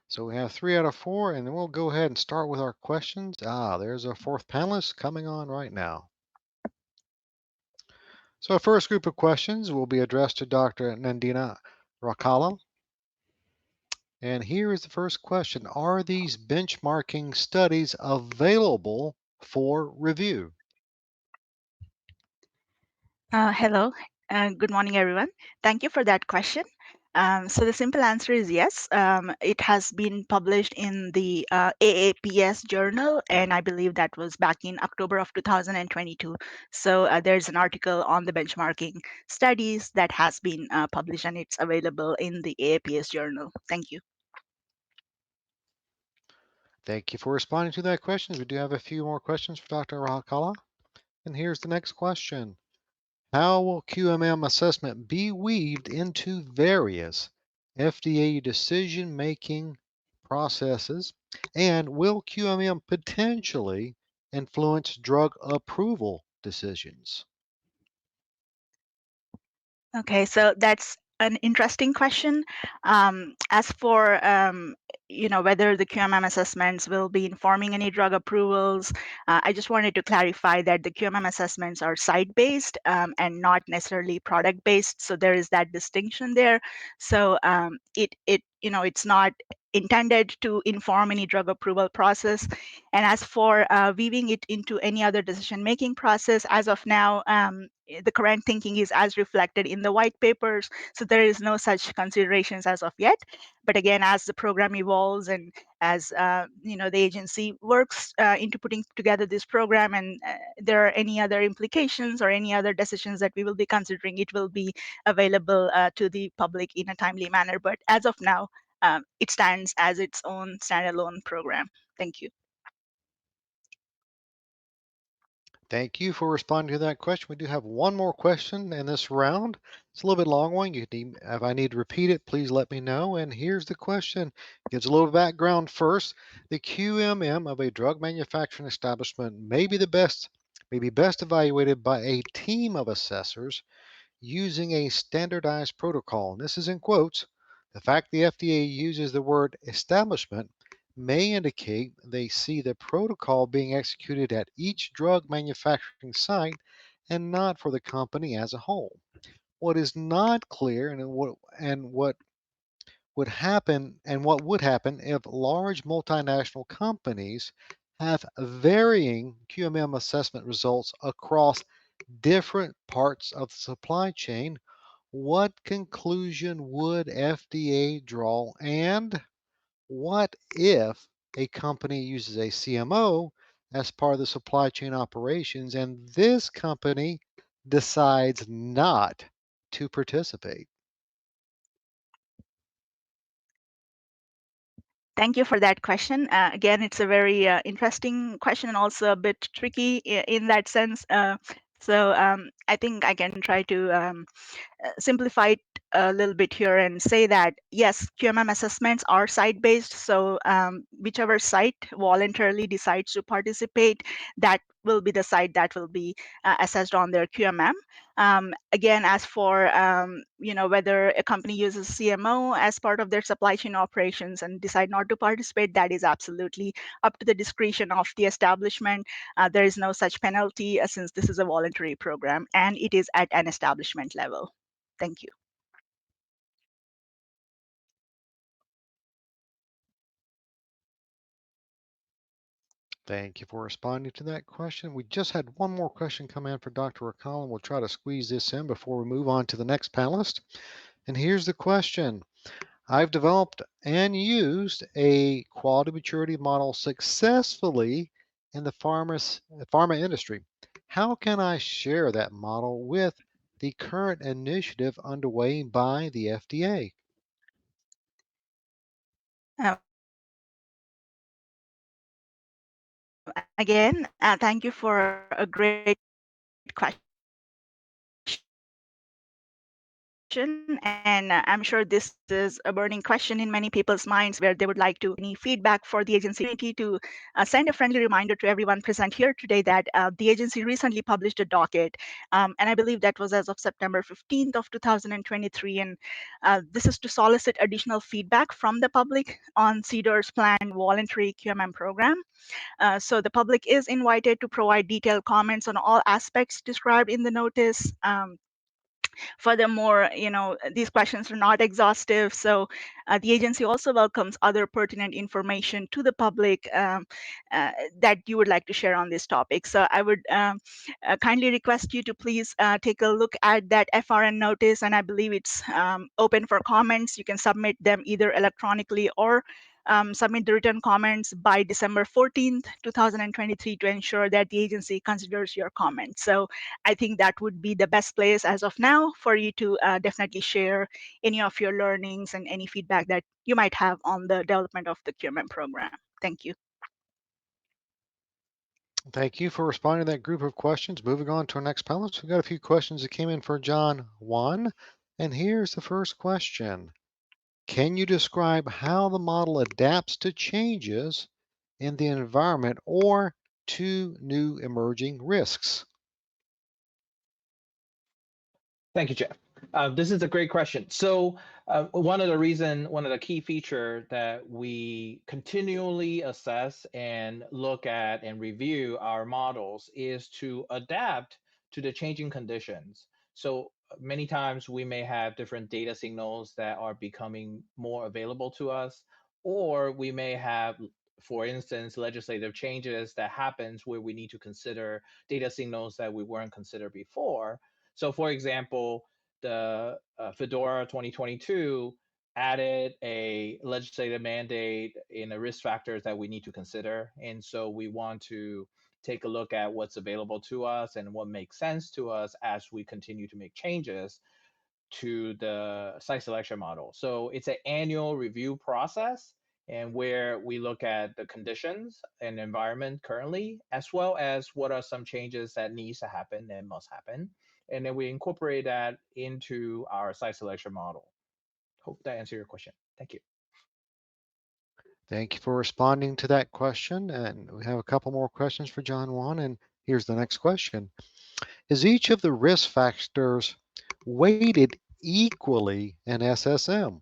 so we have 3 out of 4, and then we'll go ahead and start with our questions. There's our fourth panelist coming on right now. So our first group of questions will be addressed to Dr. Nandini Rakala. And here is the first question. Are these benchmarking studies available for review? Hello, good morning, everyone. Thank you for that question. So the simple answer is yes. It has been published in the AAPS journal, and I believe that was back in October of 2022. So there's an article on the benchmarking studies that has been published, and it's available in the AAPS journal. Thank you. Thank you for responding to that question. We do have a few more questions for Dr. Rakala. And here's the next question. How will QMM assessment be weaved into various FDA decision-making processes? And will QMM potentially influence drug approval decisions? Okay, so that's an interesting question. As for whether the QMM assessments will be informing any drug approvals, I just wanted to clarify that the QMM assessments are site-based and not necessarily product-based. So there is that distinction there. So it's not intended to inform any drug approval process. And as for weaving it into any other decision-making process, as of now, the current thinking is as reflected in the white papers. So there is no such considerations as of yet. But again, as the program evolves and as the agency works into putting together this program, and there are any other implications or any other decisions that we will be considering, it will be available to the public in a timely manner. But as of now, it stands as its own standalone program. Thank you. Thank you for responding to that question. We do have one more question in this round. It's a little bit long one. If I need to repeat it, please let me know. And here's the question. Gives a little background first. The QMM of a drug manufacturing establishment may be best evaluated by a team of assessors using a standardized protocol. And this is in quotes. The fact the FDA uses the word establishment may indicate they see the protocol being executed at each drug manufacturing site and not for the company as a whole. What is not clear and what would happen if large multinational companies have varying QMM assessment results across different parts of the supply chain. What conclusion would FDA draw, and what if a company uses a CMO as part of the supply chain operations, and this company decides not to participate? Thank you for that question. Again, it's a very interesting question and also a bit tricky in that sense. So I think I can try to simplify it a little bit here and say that yes, QMM assessments are site based. So whichever site voluntarily decides to participate, that will be the site that will be assessed on their QMM. Again, as for whether a company uses CMO as part of their supply chain operations and decide not to participate, that is absolutely up to the discretion of the establishment. There is no such penalty since this is a voluntary program and it is at an establishment level. Thank you. Thank you for responding to that question. We just had one more question come in for Dr. Rakala, and we'll try to squeeze this in before we move on to the next panelist. And here's the question. I've developed and used a quality maturity model successfully in the pharma industry. How can I share that model with the current initiative underway by the FDA? Uh, Again, thank you for a great question. And I'm sure this is a burning question in many people's minds where they would like to any feedback for the agency to send a friendly reminder to everyone present here today that the agency recently published a docket, and I believe that was as of September 15th of 2023, and this is to solicit additional feedback from the public on CDER's planned voluntary QMM program. So the public is invited to provide detailed comments on all aspects described in the notice. Furthermore, these questions are not exhaustive, so the agency also welcomes other pertinent information to the public that you would like to share on this topic. So I would kindly request you to please take a look at that FRN notice, and I believe it's open for comments. You can submit them either electronically or submit the written comments by December 14th, 2023 to ensure that the agency considers your comments. So I think that would be the best place as of now for you to definitely share any of your learnings and any feedback that you might have on the development of the QMM program. Thank you. Thank you for responding to that group of questions. Moving on to our next panelist, we've got a few questions that came in for John 1. And here's the first question. Can you describe how the model adapts to changes in the environment or to new emerging risks? Thank you, Jeff. This is a great question. So one of the key feature that we continually assess and look at and review our models is to adapt to the changing conditions. So many times we may have different data signals that are becoming more available to us, or we may have, for instance, legislative changes that happens where we need to consider data signals that we weren't considered before. So, for example, the Fedora 2022 added a legislative mandate in the risk factors that we need to consider. And so we want to take a look at what's available to us and what makes sense to us as we continue to make changes to the site selection model. So it's an annual review process and where we look at the conditions and environment currently, as well as what are some changes that needs to happen and must happen. And then we incorporate that into our site selection model. Hope that answered your question. Thank you. Thank you for responding to that question. And we have a couple more questions for John 1. And here's the next question. Is each of the risk factors weighted equally in SSM?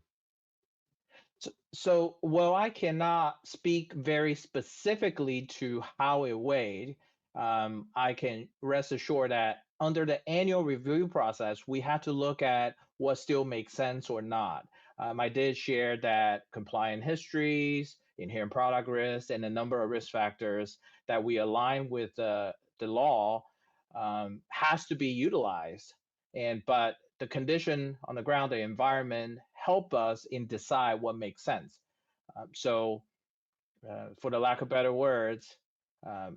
So, while I cannot speak very specifically to how it weighed, I can rest assured that under the annual review process, we have to look at what still makes sense or not. I did share that compliant histories, inherent product risk, and a number of risk factors that we align with the law has to be utilized. But the condition on the ground, the environment, help us in decide what makes sense. So, for the lack of better words,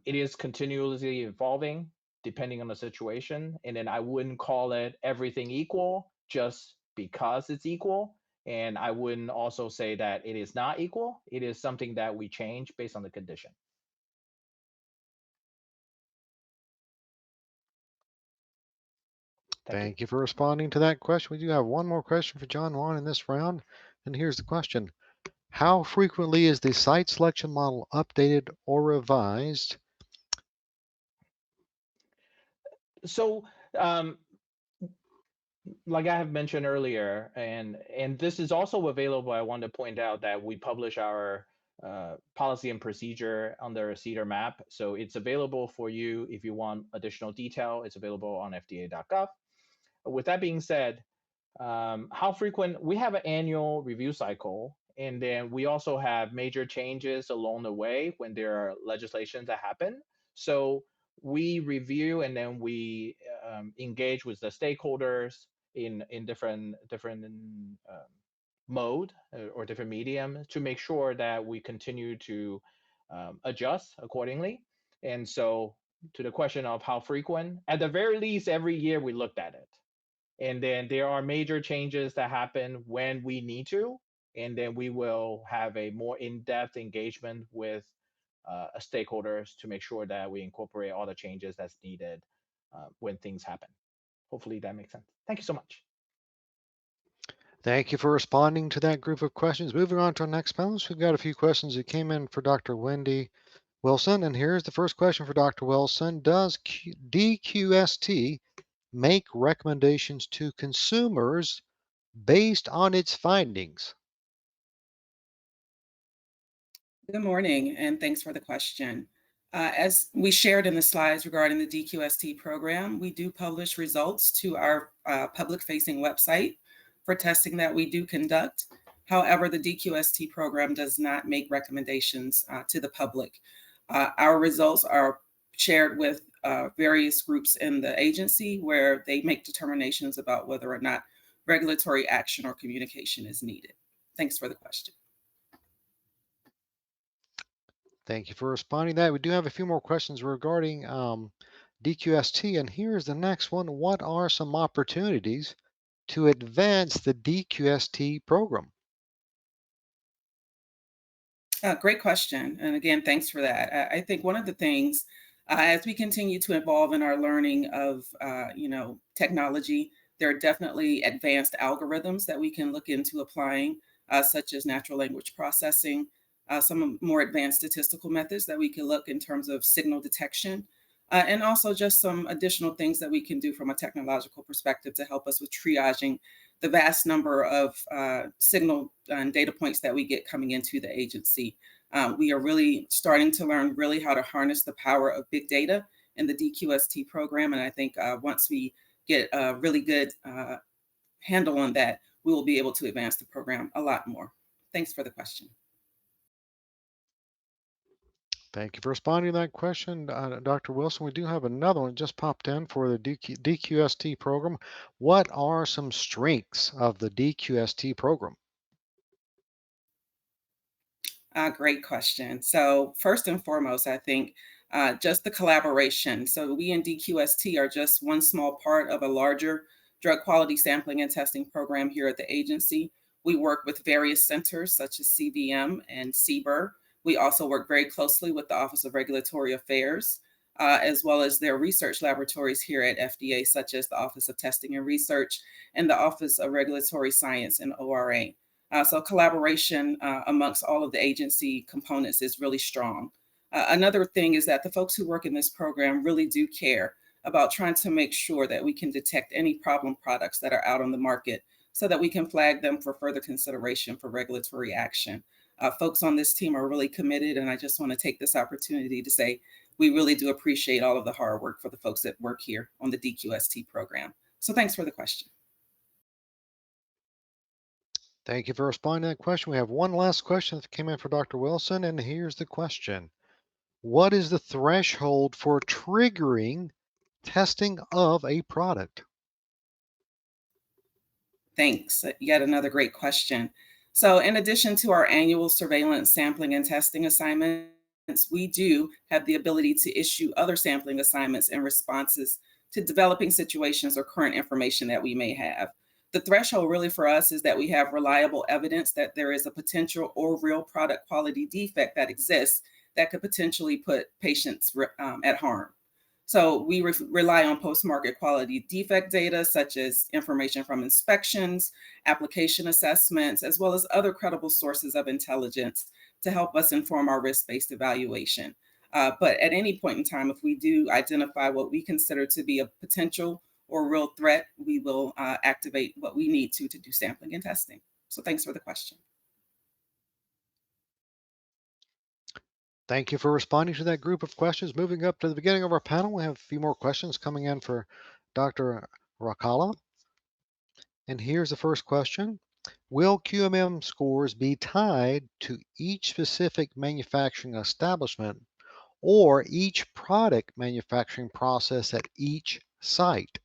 It is continuously evolving depending on the situation. And then I wouldn't call it everything equal just because it's equal. And I wouldn't also say that it is not equal. It is something that we change based on the condition. Thank you for responding to that question. We do have one more question for John Juan in this round. And here's the question. How frequently is the site selection model updated or revised? So, like I have mentioned earlier, and this is also available. I want to point out that we publish our policy and procedure under a CDER map, so it's available for you if you want additional detail. It's available on fda.gov. With that being said, how frequent? We have an annual review cycle, and then we also have major changes along the way when there are legislations that happen. So we review and then we engage with the stakeholders in different mode or different medium to make sure that we continue to adjust accordingly. And so to the question of how frequent, at the very least, every year we looked at it. And then there are major changes that happen when we need to, and then we will have a more in-depth engagement with stakeholders to make sure that we incorporate all the changes that's needed when things happen. Hopefully that makes sense. Thank you so much. Thank you for responding to that group of questions. Moving on to our next panelist, we've got a few questions that came in for Dr. Wendy Wilson. And here's the first question for Dr. Wilson. Does DQST make recommendations to consumers based on its findings? Good morning, and thanks for the question. As we shared in the slides regarding the DQST program, we do publish results to our public-facing website for testing that we do conduct. However, the DQST program does not make recommendations to the public. Our results are shared with various groups in the agency where they make determinations about whether or not regulatory action or communication is needed. Thanks for the question. Thank you for responding to that. We do have a few more questions regarding DQST, and here's the next one. What are some opportunities to advance the DQST program? Great question. And again, thanks for that. I think one of the things, as we continue to evolve in our learning of, technology, there are definitely advanced algorithms that we can look into applying, such as natural language processing, some more advanced statistical methods that we can look in terms of signal detection, and also just some additional things that we can do from a technological perspective to help us with triaging the vast number of signal and data points that we get coming into the agency. We are really starting to learn really how to harness the power of big data in the DQST program. And I think once we get a really good handle on that, we will be able to advance the program a lot more. Thanks for the question. Thank you for responding to that question, Dr. Wilson. We do have another one just popped in for the DQST program. What are some strengths of the DQST program? Great question. So first and foremost, I think just the collaboration. So we in DQST are just one small part of a larger drug quality sampling and testing program here at the agency. We work with various centers such as CVM and CBER. We also work very closely with the Office of Regulatory Affairs, as well as their research laboratories here at FDA, such as the Office of Testing and Research and the Office of Regulatory Science and ORA. So collaboration amongst all of the agency components is really strong. Another thing is that the folks who work in this program really do care about trying to make sure that we can detect any problem products that are out on the market so that we can flag them for further consideration for regulatory action. Folks on this team are really committed, and I just want to take this opportunity to say we really do appreciate all of the hard work for the folks that work here on the DQST program. So thanks for the question. Thank you for responding to that question. We have one last question that came in for Dr. Wilson, and here's the question. What is the threshold for triggering testing of a product? Thanks. Yet another great question. So in addition to our annual surveillance sampling and testing assignments, we do have the ability to issue other sampling assignments and responses to developing situations or current information that we may have. The threshold really for us is that we have reliable evidence that there is a potential or real product quality defect that exists that could potentially put patients at harm. So we rely on post-market quality defect data, such as information from inspections, application assessments, as well as other credible sources of intelligence to help us inform our risk-based evaluation. But at any point in time, if we do identify what we consider to be a potential or real threat, we will activate what we need to do sampling and testing. So thanks for the question. Thank you for responding to that group of questions. Moving up to the beginning of our panel, we have a few more questions coming in for Dr. Rakala. And here's the first question. Will QMM scores be tied to each specific manufacturing establishment or each product manufacturing process at each site?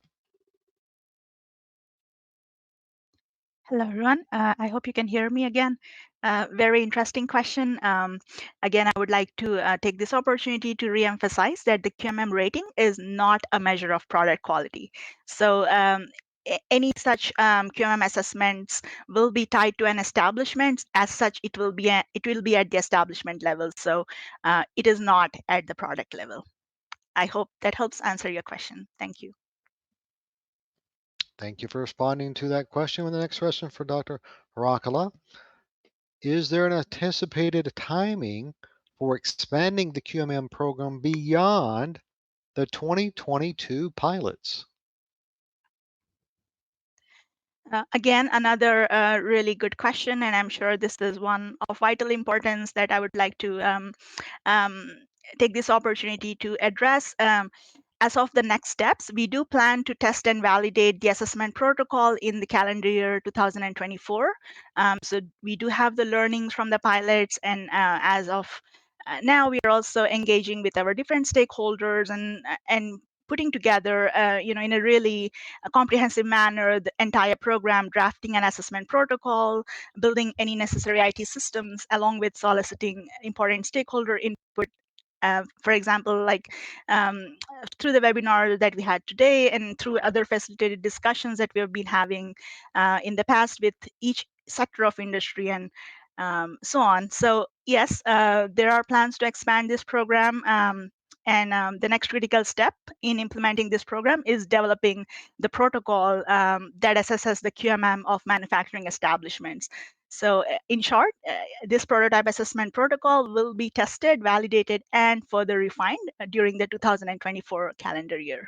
Hello, everyone. I hope you can hear me again. Very interesting question. Again, I would like to take this opportunity to reemphasize that the QMM rating is not a measure of product quality. So any such QMM assessments will be tied to an establishment. As such, it will be at the establishment level. So it is not at the product level. I hope that helps answer your question. Thank you. Thank you for responding to that question. And the next question for Dr. Rakala. Is there an anticipated timing for expanding the QMM program beyond the 2022 pilots? Again, another really good question, and I'm sure this is one of vital importance that I would like to take this opportunity to address. As of the next steps, we do plan to test and validate the assessment protocol in the calendar year 2024. So we do have the learnings from the pilots, and as of now, we are also engaging with our different stakeholders and putting together, in a really comprehensive manner, the entire program, drafting an assessment protocol, building any necessary IT systems, along with soliciting important stakeholder input. For example, like through the webinar that we had today and through other facilitated discussions that we have been having in the past with each sector of industry and so on. So yes, there are plans to expand this program. And the next critical step in implementing this program is developing the protocol that assesses the QMM of manufacturing establishments. So in short, this prototype assessment protocol will be tested, validated, and further refined during the 2024 calendar year.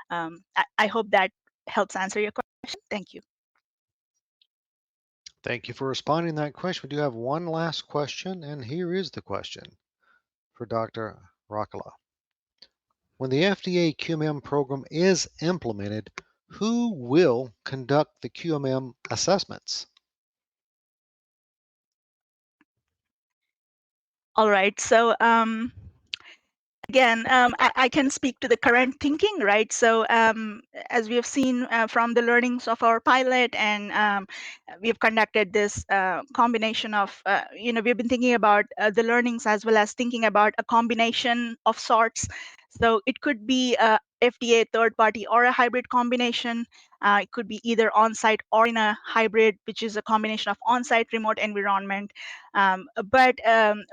I hope that helps answer your question. Thank you. Thank you for responding to that question. We do have one last question, and here is the question for Dr. Rakala. When the FDA QMM program is implemented, who will conduct the QMM assessments? All right. So again, I can speak to the current thinking, right? So as we have seen from the learnings of our pilot, and we've conducted this combination of, we've been thinking about the learnings as well as thinking about a combination of sorts. So it could be a FDA third party or a hybrid combination. It could be either on-site or in a hybrid, which is a combination of on-site remote environment. But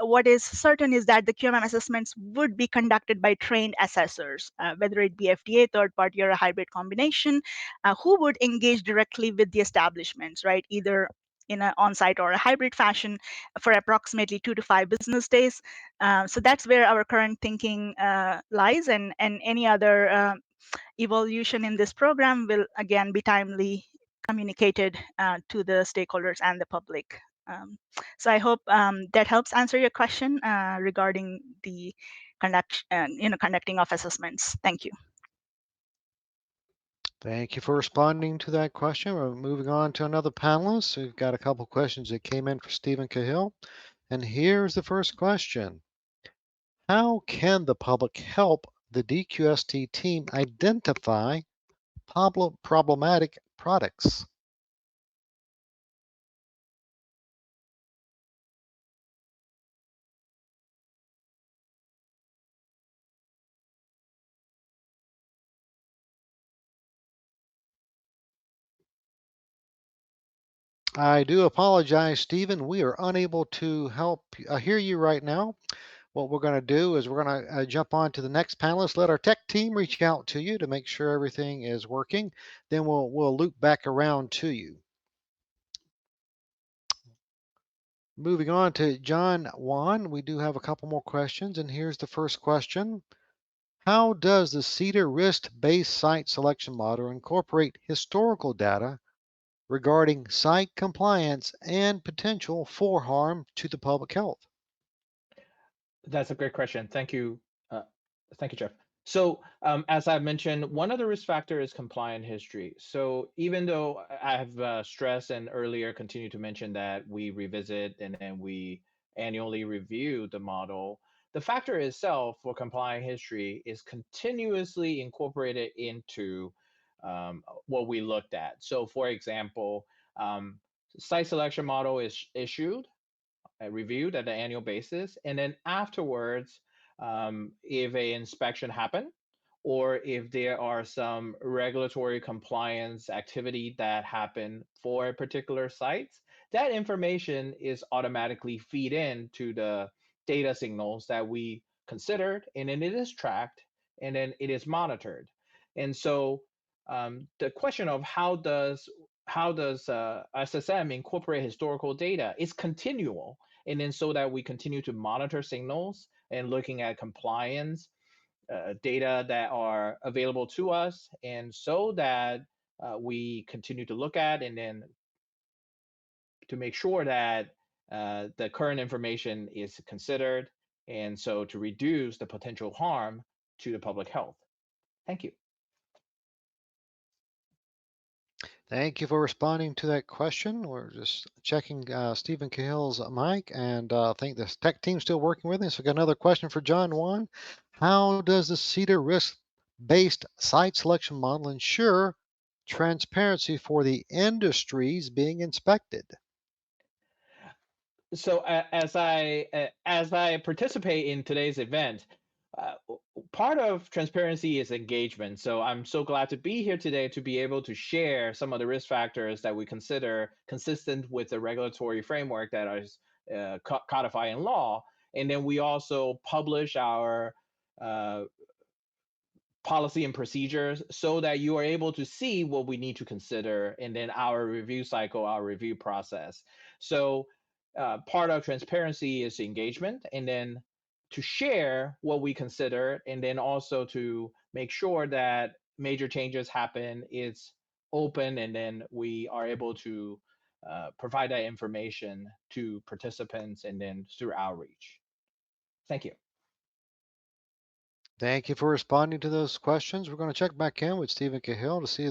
what is certain is that the QMM assessments would be conducted by trained assessors, whether it be FDA, third party, or a hybrid combination, who would engage directly with the establishments, right? Either in an on-site or a hybrid fashion for approximately 2 to 5 business days. So that's where our current thinking lies, and any other evolution in this program will again be timely communicated to the stakeholders and the public. So I hope that helps answer your question regarding the conducting of assessments. Thank you. Thank you for responding to that question. We're moving on to another panelist. We've got a couple questions that came in for Stephen Cahill. And here's the first question. How can the public help the DQST team identify problematic products? I do apologize, Stephen. We are unable to help hear you right now. What we're going to do is we're going to jump on to the next panelist. Let our tech team reach out to you to make sure everything is working. Then we'll loop back around to you. Moving on to John Wan, we do have a couple more questions, and here's the first question. How does the CDER risk-based site selection model incorporate historical data regarding site compliance and potential for harm to the public health? That's a great question. Thank you. Thank you, Jeff. So, as I mentioned, one of the risk factors is compliant history. So, even though I have stressed and earlier continued to mention that we revisit and then we annually review the model, the factor itself for compliant history is continuously incorporated into what we looked at. So, for example, site selection model is issued reviewed at the annual basis, and then afterwards, if a inspection happen, or if there are some regulatory compliance activity that happen for a particular site, that information is automatically feed in to the data signals that we considered, and then it is tracked, and then it is monitored. And so the question of how does SSM incorporate historical data is continual, and then so that we continue to monitor signals and looking at compliance data that are available to us, and so that we continue to look at and then to make sure that the current information is considered, and so to reduce the potential harm to the public health. Thank you. Thank you for responding to that question. We're just checking Stephen Cahill's mic, and I think the tech team's still working with me. So, I got another question for John Wan. How does the CEDAR risk-based site selection model ensure transparency for the industries being inspected? So as I participate in today's event, uh, part of transparency is engagement. So I'm so glad to be here today to be able to share some of the risk factors that we consider consistent with the regulatory framework that is codified in law. And then we also publish our uh, policy and procedures so that you are able to see what we need to consider, and then our review cycle, our review process. So part of transparency is engagement, and then to share what we consider, and then also to make sure that major changes happen is open, and then we are able to provide that information to participants and then through outreach. Thank you. Thank you for responding to those questions. We're going to check back in with Stephen Cahill to see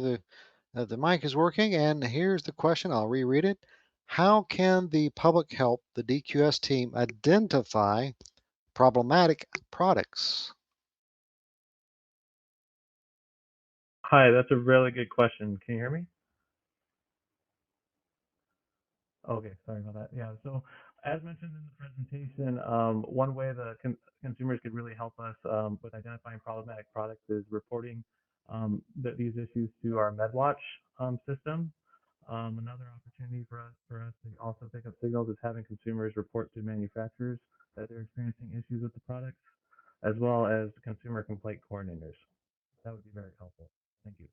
the mic is working. And here's the question. I'll reread it. How can the public help the DQS team identify problematic products? Hi, that's a really good question. Can you hear me? Okay, sorry about that. Yeah, so as mentioned in the presentation, one way the consumers could really help us with identifying problematic products is reporting these issues to our MedWatch system. Another opportunity for us to also pick up signals is having consumers report to manufacturers that they're experiencing issues with the products, as well as consumer complaint coordinators. That would be very helpful. Thank you.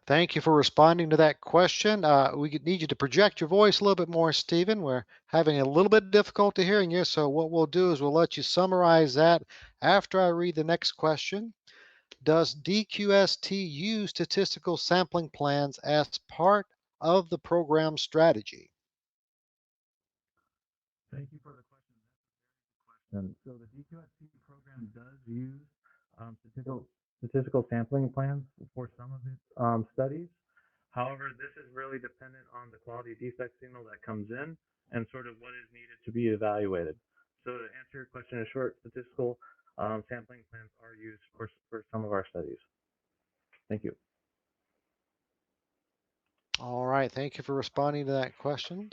Thank you for responding to that question. We need you to project your voice a little bit more, Stephen. We're having a little bit of difficulty hearing you, so what we'll do is we'll let you summarize that after I read the next question. Does DQST use statistical sampling plans as part of the program strategy? Thank you for the question. So the DQST program does use statistical sampling plans for some of its studies. However, this is really dependent on the quality defect signal that comes in and sort of what is needed to be evaluated. So to answer your question in short, statistical sampling plans are used for some of our studies. Thank you. All right, thank you for responding to that question.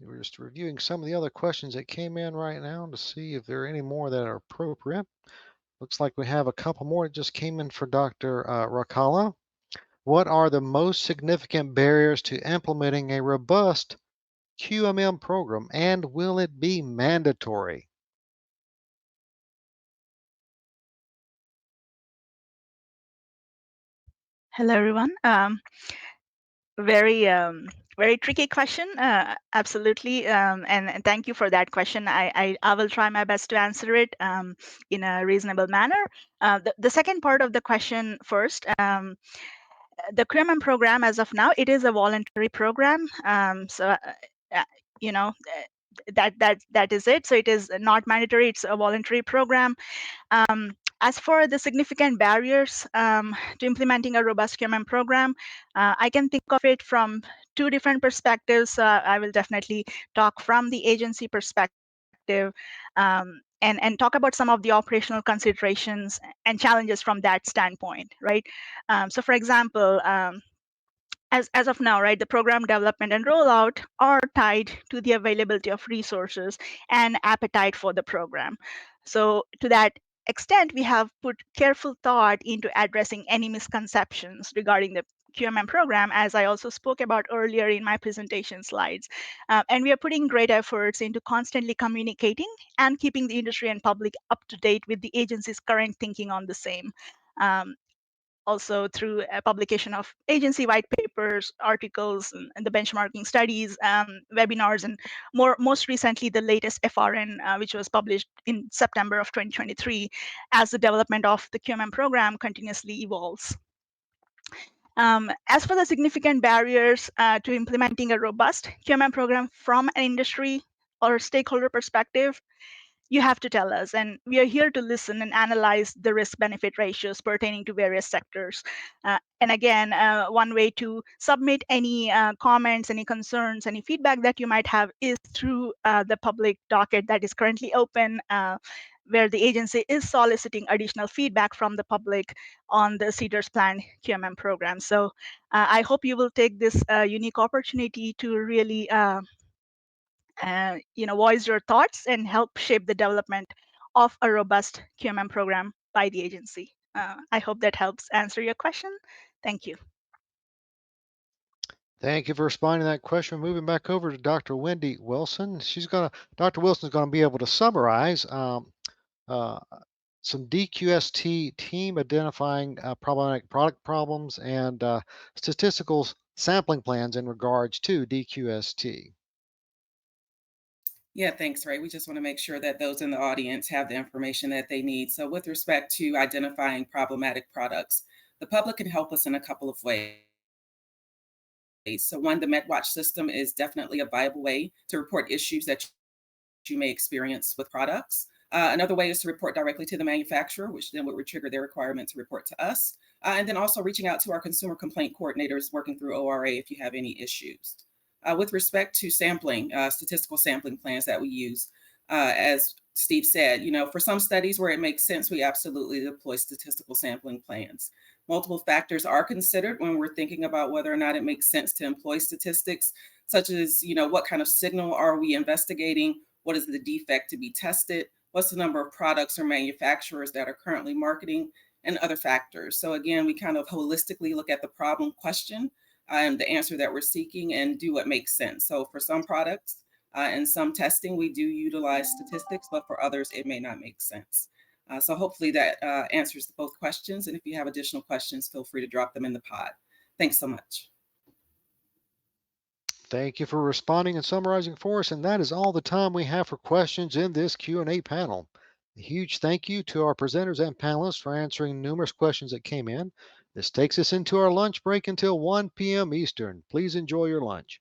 We're just reviewing some of the other questions that came in right now to see if there are any more that are appropriate. Looks like we have a couple more that just came in for Dr. Rakala. What are the most significant barriers to implementing a robust QMM program, and will it be mandatory? Hello, everyone. Very, very tricky question. Absolutely. And thank you for that question. I will try my best to answer it in a reasonable manner. The second part of the question first. The QMM program, as of now, it is a voluntary program. Uh, you know, that is it. So it is not mandatory. It's a voluntary program. As for the significant barriers to implementing a robust QMM program, I can think of it from two different perspectives. I will definitely talk from the agency perspective and talk about some of the operational considerations and challenges from that standpoint, right? So for example, as of now, right, the program development and rollout are tied to the availability of resources and appetite for the program. So to that extent, we have put careful thought into addressing any misconceptions regarding the QMM program, as I also spoke about earlier in my presentation slides. And we are putting great efforts into constantly communicating and keeping the industry and public up to date with the agency's current thinking on the same. Also through a publication of agency white papers, articles, and the benchmarking studies, webinars, and most recently the latest FRN, which was published in September of 2023, as the development of the QMM program continuously evolves. As for the significant barriers to implementing a robust QMM program from an industry or stakeholder perspective, you have to tell us, and we are here to listen and analyze the risk benefit ratios pertaining to various sectors. And again, one way to submit any comments, any concerns, any feedback that you might have is through the public docket that is currently open, where the agency is soliciting additional feedback from the public on the CDER's planned QMM program. So I hope you will take this unique opportunity to really voice your thoughts and help shape the development of a robust QMM program by the agency. I hope that helps answer your question. Thank you. Thank you for responding to that question. Moving back over to Dr. Wendy Wilson. Dr. Wilson is going to be able to summarize uh, some DQST team identifying problematic product problems and statistical sampling plans in regards to DQST. Yeah, thanks, Ray. We just want to make sure that those in the audience have the information that they need. So with respect to identifying problematic products, the public can help us in a couple of ways. So one, the MedWatch system is definitely a viable way to report issues that you may experience with products. Another way is to report directly to the manufacturer, which then would trigger their requirement to report to us. And then also reaching out to our consumer complaint coordinators working through ORA if you have any issues. With respect to sampling, statistical sampling plans that we use, as Steve said, for some studies where it makes sense, we absolutely deploy statistical sampling plans. Multiple factors are considered when we're thinking about whether or not it makes sense to employ statistics, such as, what kind of signal are we investigating? What is the defect to be tested? What's the number of products or manufacturers that are currently marketing, and other factors? So again, we kind of holistically look at the problem question and the answer that we're seeking and do what makes sense. So for some products and some testing, we do utilize statistics, but for others, it may not make sense. So hopefully that answers both questions. And if you have additional questions, feel free to drop them in the pod. Thanks so much. Thank you for responding and summarizing for us. And that is all the time we have for questions in this Q&A panel. A huge thank you to our presenters and panelists for answering numerous questions that came in. This takes us into our lunch break until 1 p.m. Eastern. Please enjoy your lunch.